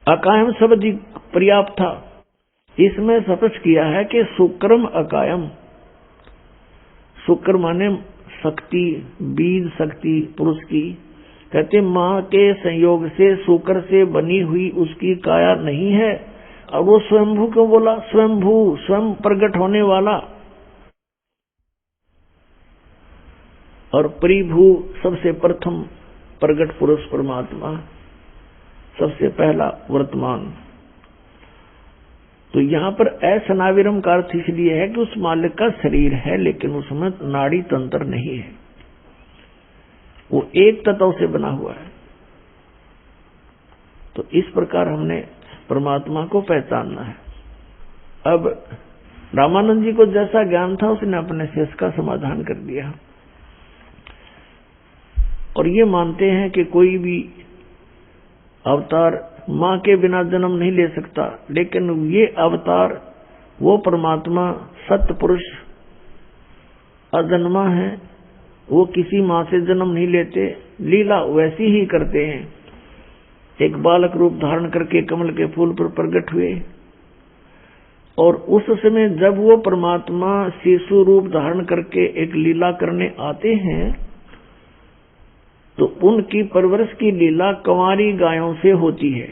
अकायम शब्द ही पर्याप्त था। इसमें स्पष्ट किया है कि शुक्रम अकायम, शुक्र माने शक्ति, बीज शक्ति पुरुष की। कहते माँ के संयोग से शुक्र से बनी हुई उसकी काया नहीं है। और वो स्वयंभू क्यों बोला? स्वयंभू, स्वयं प्रकट होने वाला। और परिभू, सबसे प्रथम प्रकट पुरुष परमात्मा, सबसे पहला वर्तमान। तो यहाँ पर असनाविरम का अर्थ इसलिए है कि उस मालिक का शरीर है, लेकिन उसमें नाड़ी तंत्र नहीं है, वो एक तत्व से बना हुआ है। तो इस प्रकार हमने परमात्मा को पहचानना है। अब रामानंद जी को जैसा ज्ञान था उसने अपने से इसका समाधान कर दिया। और ये मानते हैं कि कोई भी अवतार माँ के बिना जन्म नहीं ले सकता, लेकिन ये अवतार वो परमात्मा सत्य पुरुष अजन्मा है, वो किसी माँ से जन्म नहीं लेते, लीला वैसी ही करते हैं। एक बालक रूप धारण करके कमल के फूल पर प्रकट हुए, और उस समय जब वो परमात्मा शिशु रूप धारण करके एक लीला करने आते हैं, तो उनकी परवरिश की लीला कंवारी गायों से होती है।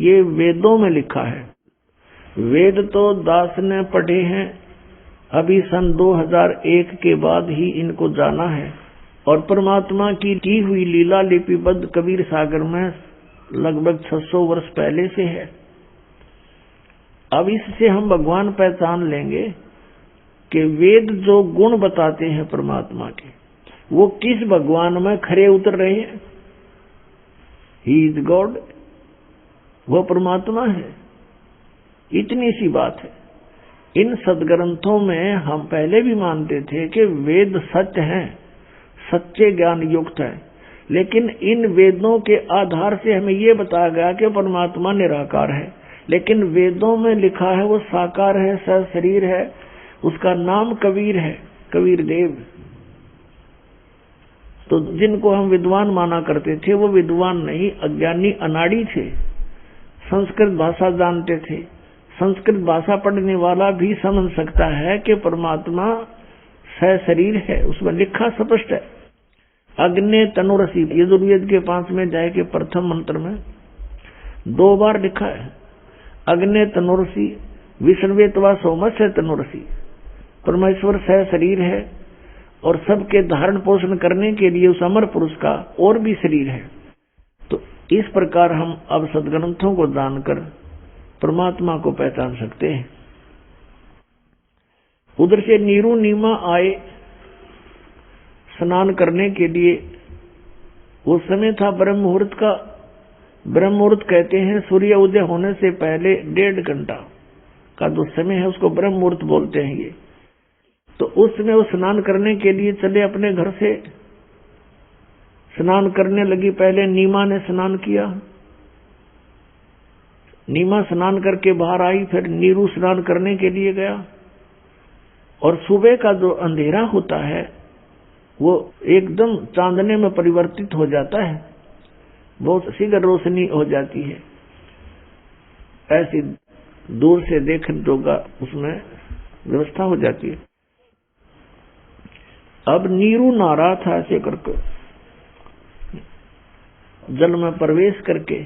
ये वेदों में लिखा है। वेद तो दास ने पढ़े हैं, अभी सन 2001 के बाद ही इनको जाना है। और परमात्मा की हुई लीला लिपिबद्ध कबीर सागर में लगभग 600 वर्ष पहले से है। अब इससे हम भगवान पहचान लेंगे कि वेद जो गुण बताते हैं परमात्मा के, वो किस भगवान में खरे उतर रहे हैं। ही इज गॉड, वो परमात्मा है। इतनी सी बात है। इन सदग्रंथों में हम पहले भी मानते थे कि वेद सत्य हैं, सच्चे ज्ञान युक्त है, लेकिन इन वेदों के आधार से हमें ये बताया गया कि परमात्मा निराकार है। लेकिन वेदों में लिखा है वो साकार है, सशरीर है, उसका नाम कबीर है, कबीर देव। तो जिनको हम विद्वान माना करते थे वो विद्वान नहीं, अज्ञानी अनाड़ी थे। संस्कृत भाषा जानते थे। संस्कृत भाषा पढ़ने वाला भी समझ सकता है कि परमात्मा सशरीर है, उसमें लिखा स्पष्ट है। अग्नि तनुरसी, यजुर्वेद के 5वें अध्याय के प्रथम मंत्र में 2 बार लिखा है, अग्नि तनुरसी विष्णुवेतवा सोमस्य तनुरसी। परमेश्वर सशरीर है और सबके धारण पोषण करने के लिए उस अमर पुरुष का और भी शरीर है। तो इस प्रकार हम अब सदग्रंथों को जानकर परमात्मा को पहचान सकते हैं। उधर से नीरू नीमा आए स्नान करने के लिए वो समय था ब्रह्म मुहूर्त का। ब्रह्म मुहूर्त कहते हैं सूर्य उदय होने से पहले 1.5 घंटा का जो समय है उसको ब्रह्म मुहूर्त बोलते हैं ये। तो उस समय वो स्नान करने के लिए चले अपने घर से। स्नान करने लगी, पहले नीमा ने स्नान किया। नीमा स्नान करके बाहर आई, फिर नीरू स्नान करने के लिए गया। और सुबह का जो अंधेरा होता है वो एकदम चांदने में परिवर्तित हो जाता है, बहुत शीघ्र रोशनी हो जाती है, ऐसी दूर से देखने जोगा उसमें व्यवस्था हो जाती है। अब नीरू नहा रहा था ऐसे करके, जल में प्रवेश करके।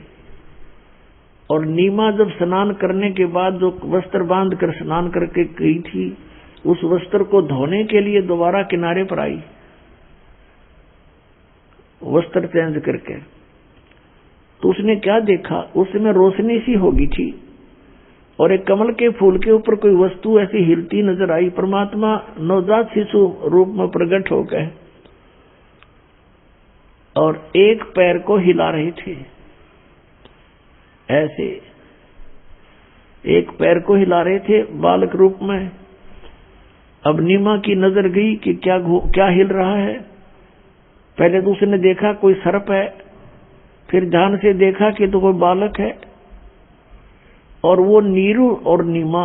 और नीमा जब स्नान करने के बाद जो वस्त्र बांध कर स्नान करके गई थी, उस वस्त्र को धोने के लिए दोबारा किनारे पर आई, वस्त्र चेंज करके। तो उसने क्या देखा, उसमें रोशनी सी होगी थी और एक कमल के फूल के ऊपर कोई वस्तु ऐसी हिलती नजर आई। परमात्मा नवजात शिशु रूप में प्रकट हो गए और एक पैर को हिला रहे थे, ऐसे एक पैर को हिला रहे थे बालक रूप में। अब नीमा की नजर गई कि क्या हिल रहा है। पहले तो उसने देखा कोई सर्प है, फिर ध्यान से देखा कि तो कोई बालक है। और वो नीरू और नीमा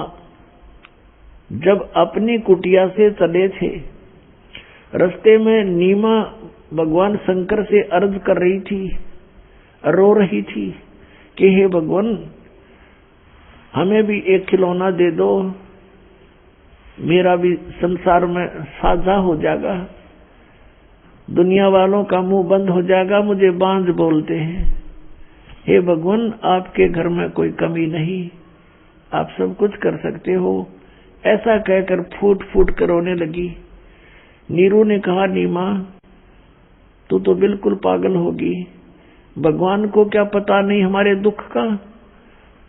जब अपनी कुटिया से चले थे, रास्ते में नीमा भगवान शंकर से अर्ज कर रही थी, रो रही थी कि हे भगवान, हमें भी एक खिलौना दे दो, मेरा भी संसार में साझा हो जाएगा, दुनिया वालों का मुंह बंद हो जाएगा, मुझे बांझ बोलते हैं। हे भगवान, आपके घर में कोई कमी नहीं, आप सब कुछ कर सकते हो। ऐसा कहकर फूट फूट कर रोने लगी। नीरू ने कहा, नीमा तू तो बिल्कुल पागल होगी, भगवान को क्या पता नहीं हमारे दुख का,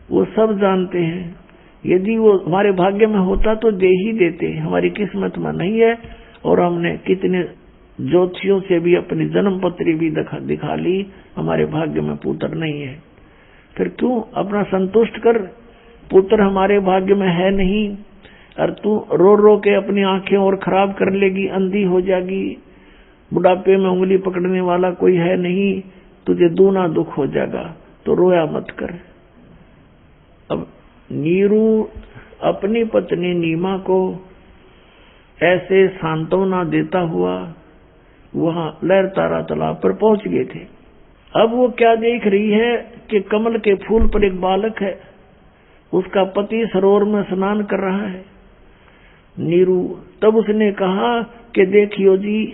वो सब जानते हैं। यदि वो हमारे भाग्य में होता तो दे ही देते, हमारी किस्मत में नहीं है। और हमने कितने ज्योतिषियों से भी अपनी जन्म पत्री भी दिखा ली, हमारे भाग्य में पुत्र नहीं है। फिर क्यों अपना संतुष्ट कर, पुत्र हमारे भाग्य में है नहीं, और तू रो रो के अपनी आंखें और खराब कर लेगी, अंधी हो जाएगी, बुढ़ापे में उंगली पकड़ने वाला कोई है नहीं, तुझे दूना दुख हो जाएगा, तो रोया मत कर। अब नीरू अपनी पत्नी नीमा को ऐसे सांत्वना देता हुआ वहां लहरतारा तालाब पर पहुंच गए थे। अब वो क्या देख रही है कि कमल के फूल पर एक बालक है, उसका पति सरोवर में स्नान कर रहा है। नीरू तब उसने कहा कि देखियो जी,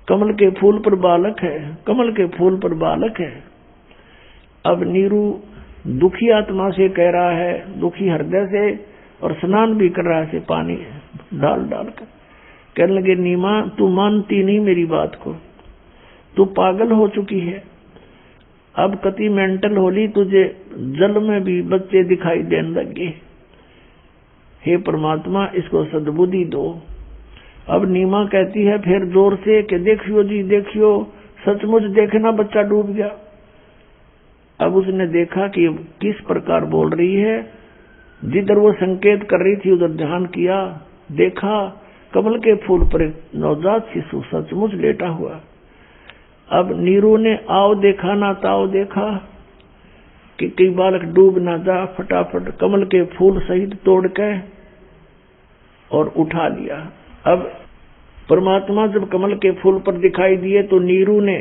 कमल के फूल पर बालक है, कमल के फूल पर बालक है। अब नीरू दुखी आत्मा से कह रहा है, दुखी हृदय से, और स्नान भी कर रहा है पानी डाल डाल कर। कहने लगे, नीमा तू मानती नहीं मेरी बात को, तू पागल हो चुकी है, अब कति मेंटल होली, तुझे जल में भी बच्चे दिखाई देने लगे। हे परमात्मा, इसको सद्बुद्धि दो। अब नीमा कहती है फिर जोर से कि देखियो जी देखियो, सचमुच देखना बच्चा डूब गया। अब उसने देखा कि किस प्रकार बोल रही है, जिधर वो संकेत कर रही थी उधर ध्यान किया, देखा कमल के फूल पर नवजात शिशु सचमुच लेटा हुआ। अब नीरू ने आओ देखा ना ताओ देखा कि कई बालक डूब ना जा, फटाफट कमल के फूल सहित तोड़ के और उठा लिया। अब परमात्मा जब कमल के फूल पर दिखाई दिए तो नीरू ने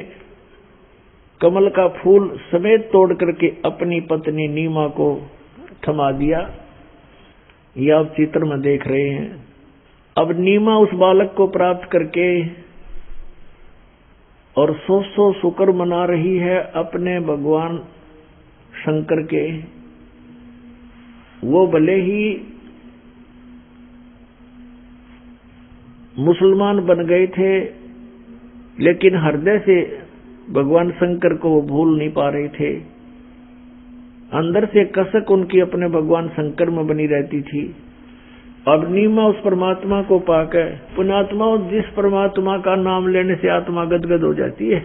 कमल का फूल समेत तोड़ करके अपनी पत्नी नीमा को थमा दिया। यह आप चित्र में देख रहे हैं। अब नीमा उस बालक को प्राप्त करके और 100 शुक्र मना रही है अपने भगवान शंकर के। वो भले ही मुसलमान बन गए थे, लेकिन हृदय से भगवान शंकर को वो भूल नहीं पा रहे थे। अंदर से कसक उनकी अपने भगवान शंकर में बनी रहती थी। अब नीमा उस परमात्मा को पाकर, पुण्यात्मा जिस परमात्मा का नाम लेने से आत्मा गदगद हो जाती है,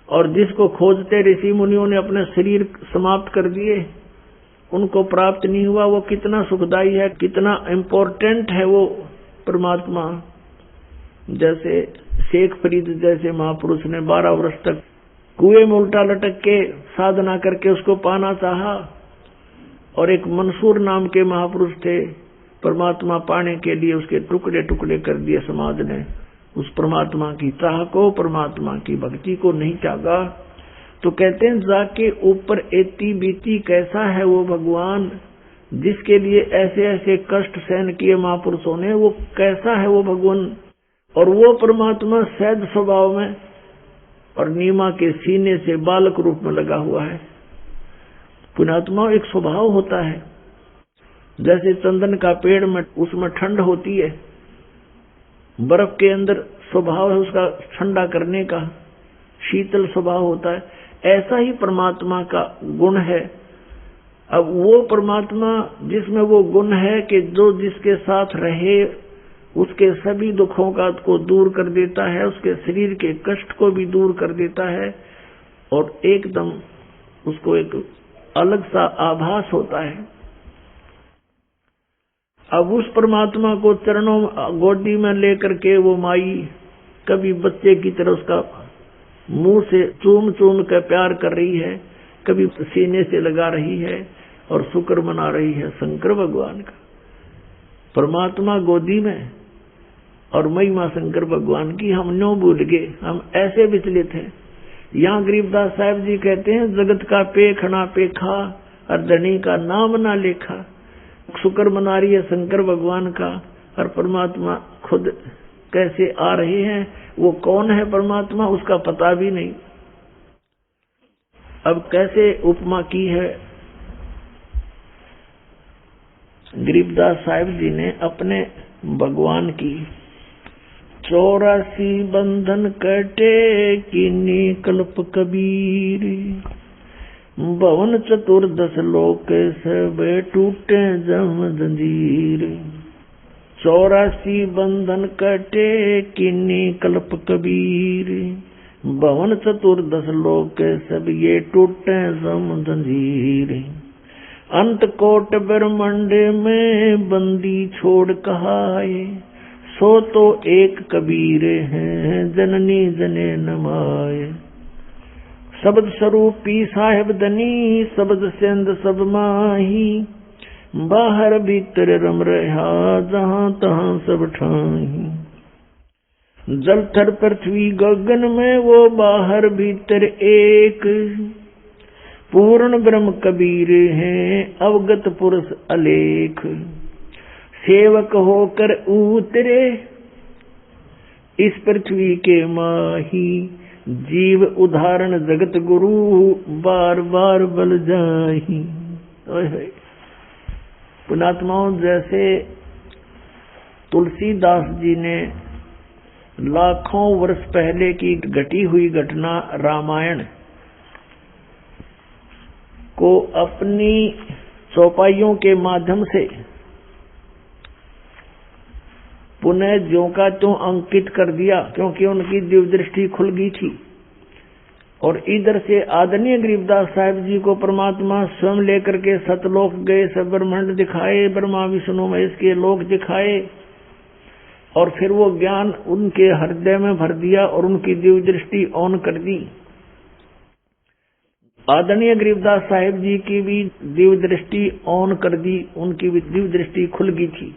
और जिसको खोजते ऋषि मुनियों ने अपने शरीर समाप्त कर दिए, उनको प्राप्त नहीं हुआ, वो कितना सुखदाई है, कितना इम्पोर्टेंट है वो परमात्मा। जैसे शेख फरीद जैसे महापुरुष ने 12 वर्ष तक कुएं में उल्टा लटक के साधना करके उसको पाना चाहा, और एक मंसूर नाम के महापुरुष थे, परमात्मा पाने के लिए उसके टुकड़े टुकड़े कर दिए समाज ने। उस परमात्मा की चाह को, परमात्मा की भक्ति को नहीं चाहा। तो कहते हैं जाके ऊपर एती बीती कैसा है वो भगवान, जिसके लिए ऐसे ऐसे कष्ट सहन किए महापुरुषों ने, वो कैसा है वो भगवान। और वो परमात्मा सहज स्वभाव में और नीमा के सीने से बालक रूप में लगा हुआ है। पुण्यात्मा एक स्वभाव होता है, जैसे चंदन का पेड़ में उसमें ठंड होती है, बर्फ के अंदर स्वभाव है उसका ठंडा करने का, शीतल स्वभाव होता है, ऐसा ही परमात्मा का गुण है। अब वो परमात्मा जिसमें वो गुण है कि जो जिसके साथ रहे उसके सभी दुखों का को दूर कर देता है, उसके शरीर के कष्ट को भी दूर कर देता है, और एकदम उसको एक अलग सा आभास होता है। अब उस परमात्मा को चरणों गोदी में लेकर के वो माई कभी बच्चे की तरह उसका मुंह से चूम चूम कर प्यार कर रही है, कभी सीने से लगा रही है और शुक्र मना रही है शंकर भगवान का। परमात्मा गोदी में और महिमा शंकर भगवान की हम न्यों भूल गए, हम ऐसे विचलित हैं। यहाँ गरीबदास साहब जी कहते हैं, जगत का पेखना पेखा और धनी का नाम ना लेखा। शुक्र मना रही है शंकर भगवान का, और परमात्मा खुद कैसे आ रहे हैं, वो कौन है परमात्मा उसका पता भी नहीं। अब कैसे उपमा की है गरीबदास साहिब जी ने अपने भगवान की। 84 बंधन कटे कीनी कल्प कबीर, भवन चतुर्दश लोक सब टूटे जम जंजीर। 84 बंधन कटे कीनी कल्प कबीर, भवन चतुर्दश लोक सब ये टूटे जम जंजीर। अंत कोट ब्रह्मांड में बंदी छोड़ कहाए, सो तो एक कबीर हैं जननी जने नमाए। शब्द स्वरूपी साहेब दनी शब्द सेंद सब माही, बाहर भीतर रम रहा जहां तहां सब ठाही। जल थर पृथ्वी गगन में वो बाहर भीतर एक, पूर्ण ब्रह्म कबीर हैं अवगत पुरुष अलेख। सेवक होकर उतरे इस पृथ्वी के माही, जीव उदाहरण जगत गुरु बार बार बल जाही। पुण्यात्माओं, जैसे तुलसीदास जी ने लाखों वर्ष पहले की घटी हुई घटना रामायण को अपनी चौपाइयों के माध्यम से पुनः ज्यों का त्यों अंकित कर दिया, क्योंकि उनकी दिव्य दृष्टि खुल गई थी। और इधर से आदरणीय गरीबदास साहिब जी को परमात्मा स्वयं लेकर के सतलोक गए, सब ब्रह्मांड दिखाए, ब्रह्मा विष्णु महेश के लोक दिखाए, और फिर वो ज्ञान उनके हृदय में भर दिया और उनकी दिव्य दृष्टि ऑन कर दी। आदरणीय गरीबदास साहिब जी की भी दिव्य दृष्टि ऑन कर दी, उनकी भी दिव्य दृष्टि खुल गई थी।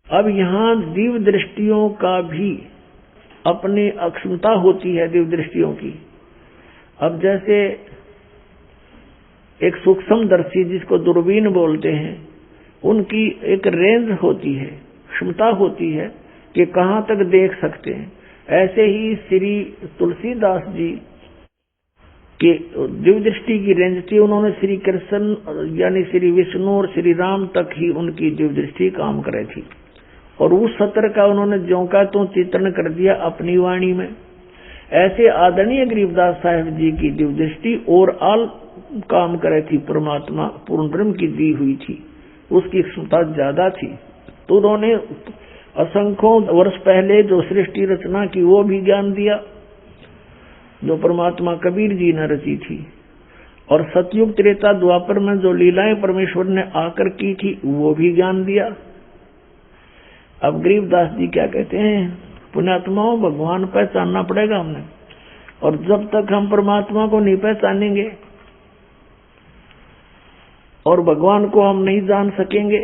अब यहाँ दिव्य दृष्टियों का भी अपनी अक्षमता होती है, दिव्य दृष्टियों की। अब जैसे एक सूक्ष्मदर्शी जिसको दूरबीन बोलते हैं, उनकी एक रेंज होती है, क्षमता होती है कि कहाँ तक देख सकते हैं। ऐसे ही श्री तुलसीदास जी के दिव्य दृष्टि की रेंज थी, उन्होंने श्री कृष्ण यानी श्री विष्णु और श्री राम तक ही उनकी दिव्य दृष्टि काम करे थी, और उस सत्र का उन्होंने ज्यों का त्यों चित्रण कर दिया अपनी वाणी में। ऐसे आदरणीय गरीबदास साहिब जी की दिव्य दृष्टि और आल काम करे थी, परमात्मा पूर्ण ब्रह्म की दी हुई थी, उसकी क्षमता ज्यादा थी। तो उन्होंने असंख्यों वर्ष पहले जो सृष्टि रचना की वो भी ज्ञान दिया, जो परमात्मा कबीर जी ने रची थी, और सतयुग त्रेता द्वापर में जो लीलाएं परमेश्वर ने आकर की थी वो भी ज्ञान दिया। अब गरीबदास जी क्या कहते हैं, पुण्यात्माओं भगवान पहचानना पड़ेगा हमने, और जब तक हम परमात्मा को नहीं पहचानेंगे और भगवान को हम नहीं जान सकेंगे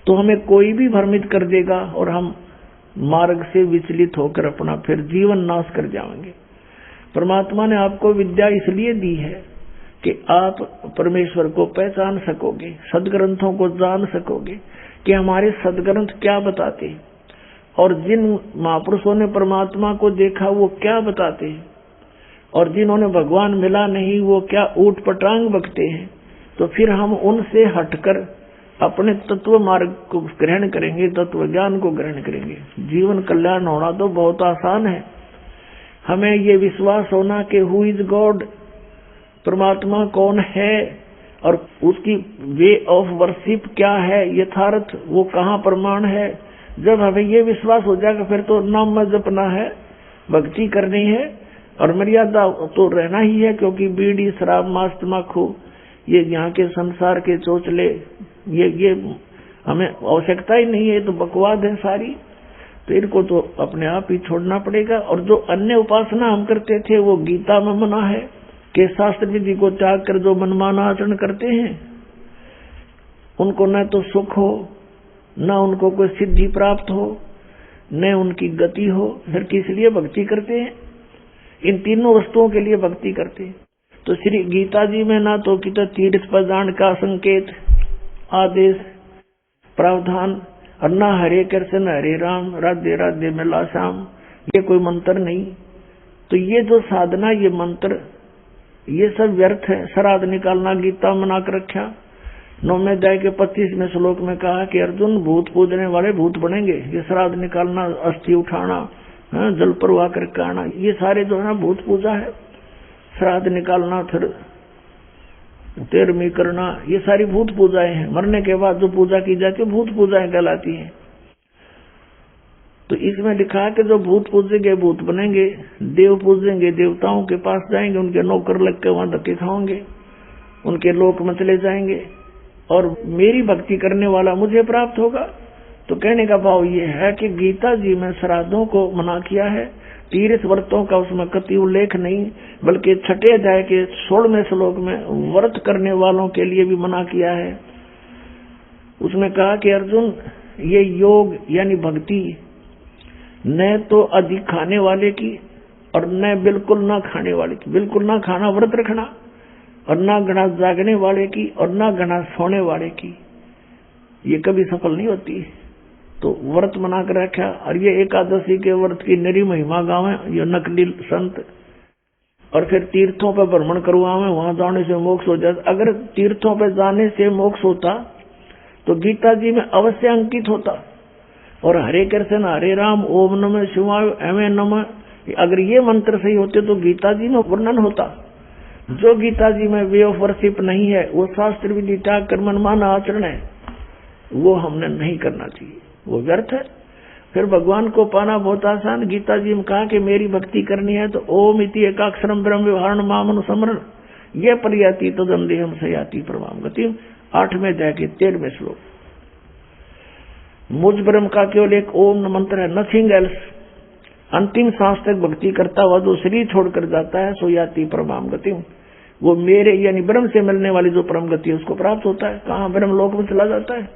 तो हमें कोई भी भ्रमित कर देगा और हम मार्ग से विचलित होकर अपना फिर जीवन नाश कर जाएंगे। परमात्मा ने आपको विद्या इसलिए दी है कि आप परमेश्वर को पहचान सकोगे, सदग्रंथों को जान सकोगे कि हमारे सदग्रंथ क्या बताते हैं, और जिन महापुरुषों ने परमात्मा को देखा वो क्या बताते हैं, और जिन्होंने भगवान मिला नहीं वो क्या ऊट पटांग बकते हैं। तो फिर हम उनसे हटकर अपने तत्व मार्ग को ग्रहण करेंगे, तत्व ज्ञान को ग्रहण करेंगे। जीवन कल्याण होना तो बहुत आसान है। हमें ये विश्वास होना कि हु इज गॉड, परमात्मा कौन है और उसकी वे ऑफ वर्शिप क्या है, यथार्थ वो कहाँ प्रमाण है। जब हमें ये विश्वास हो जाएगा फिर तो नाम में जपना है, भक्ति करनी है, और मर्यादा तो रहना ही है, क्योंकि बीड़ी शराब मांस तम्बाकू ये यहाँ के संसार के चोचले ये हमें आवश्यकता ही नहीं है, तो बकवाद है सारी। तो इनको तो अपने आप ही छोड़ना पड़ेगा। और जो अन्य उपासना हम करते थे वो गीता में मना है कि शास्त्र विधि को त्याग कर जो मनमाना आचरण करते हैं उनको न तो सुख हो, न उनको कोई सिद्धि प्राप्त हो, न उनकी गति हो, फिर किस लिए भक्ति करते हैं? इन तीनों वस्तुओं के लिए भक्ति करते हैं। तो श्री गीता जी में ना तो कितना तीर्थ पर जान का संकेत, आदेश, प्रावधान, और न हरे कृष्ण हरे राम राधे राधे मिला श्याम, ये कोई मंत्र नहीं। तो ये जो साधना, ये मंत्र, ये सब व्यर्थ है। श्राद्ध निकालना गीता मना कर रखा। 9वें अध्याय के 25वें श्लोक में कहा कि अर्जुन भूत पूजने वाले भूत बनेंगे। ये श्राद्ध निकालना, अस्थि उठाना, जल प्रवाह करके आना, ये सारे जो है भूत पूजा है। श्राद्ध निकालना, फिर तेरहवीं करना, ये सारी भूत पूजाएं हैं। मरने के बाद जो पूजा की जाती है भूत पूजाएं कहलाती हैं। तो इसमें लिखा है कि जो भूत पूजेंगे भूत बनेंगे, देव पूजेंगे देवताओं के पास जाएंगे, उनके नौकर लग के वहां धक्के खाओगे, उनके लोक में चले जाएंगे, और मेरी भक्ति करने वाला मुझे प्राप्त होगा। तो कहने का भाव ये है कि गीता जी में श्राद्धों को मना किया है, तीर्थ व्रतों का उसमें कति उल्लेख नहीं, बल्कि 6 अध्याय के 16वें श्लोक में व्रत करने वालों के लिए भी मना किया है। उसमें कहा कि अर्जुन ये योग यानी भक्ति न तो अधिक खाने वाले की और न बिल्कुल ना खाने वाले की, बिल्कुल ना खाना व्रत रखना, और ना घना जागने वाले की और ना घना सोने वाले की, ये कभी सफल नहीं होती। तो व्रत मना कर रखा। और ये एकादशी के व्रत की नरी महिमा गावे ये नकली संत, और फिर तीर्थों पर भ्रमण करवावे, वहां जाने से मोक्ष हो जाता। अगर तीर्थों पर जाने से मोक्ष होता तो गीता जी में अवश्य अंकित होता, और हरे कृष्ण हरे राम ओम नमः शिवाय एवं नमः, अगर ये मंत्र सही होते तो गीता जी में वर्णन होता। जो गीता जी में वे ऑफ वर्शिप नहीं है, वो शास्त्र विधि त्याग कर मनमाना आचरण है, वो हमने नहीं करना चाहिए, वो व्यर्थ है। फिर भगवान को पाना बहुत आसान। गीता जी में कहा कि मेरी भक्ति करनी है तो ओम इति एकाक्षरम ब्रह्म व्यवहारण मामन समरण ये परियाति तदंदेहम सयाति परमाम गतिम, 8वें अध्याय के 13वें श्लोक। मुझ ब्रह्म का केवल एक ओम मंत्र है, नथिंग एल्स। अंतिम सांस तक भक्ति करता हुआ जो शरीर छोड़कर जाता है सो याति परमाम गतिम, वो मेरे यानी ब्रह्म से मिलने वाली जो परम गति है उसको प्राप्त होता है। कहाँ ब्रह्म लोक में चला जाता है।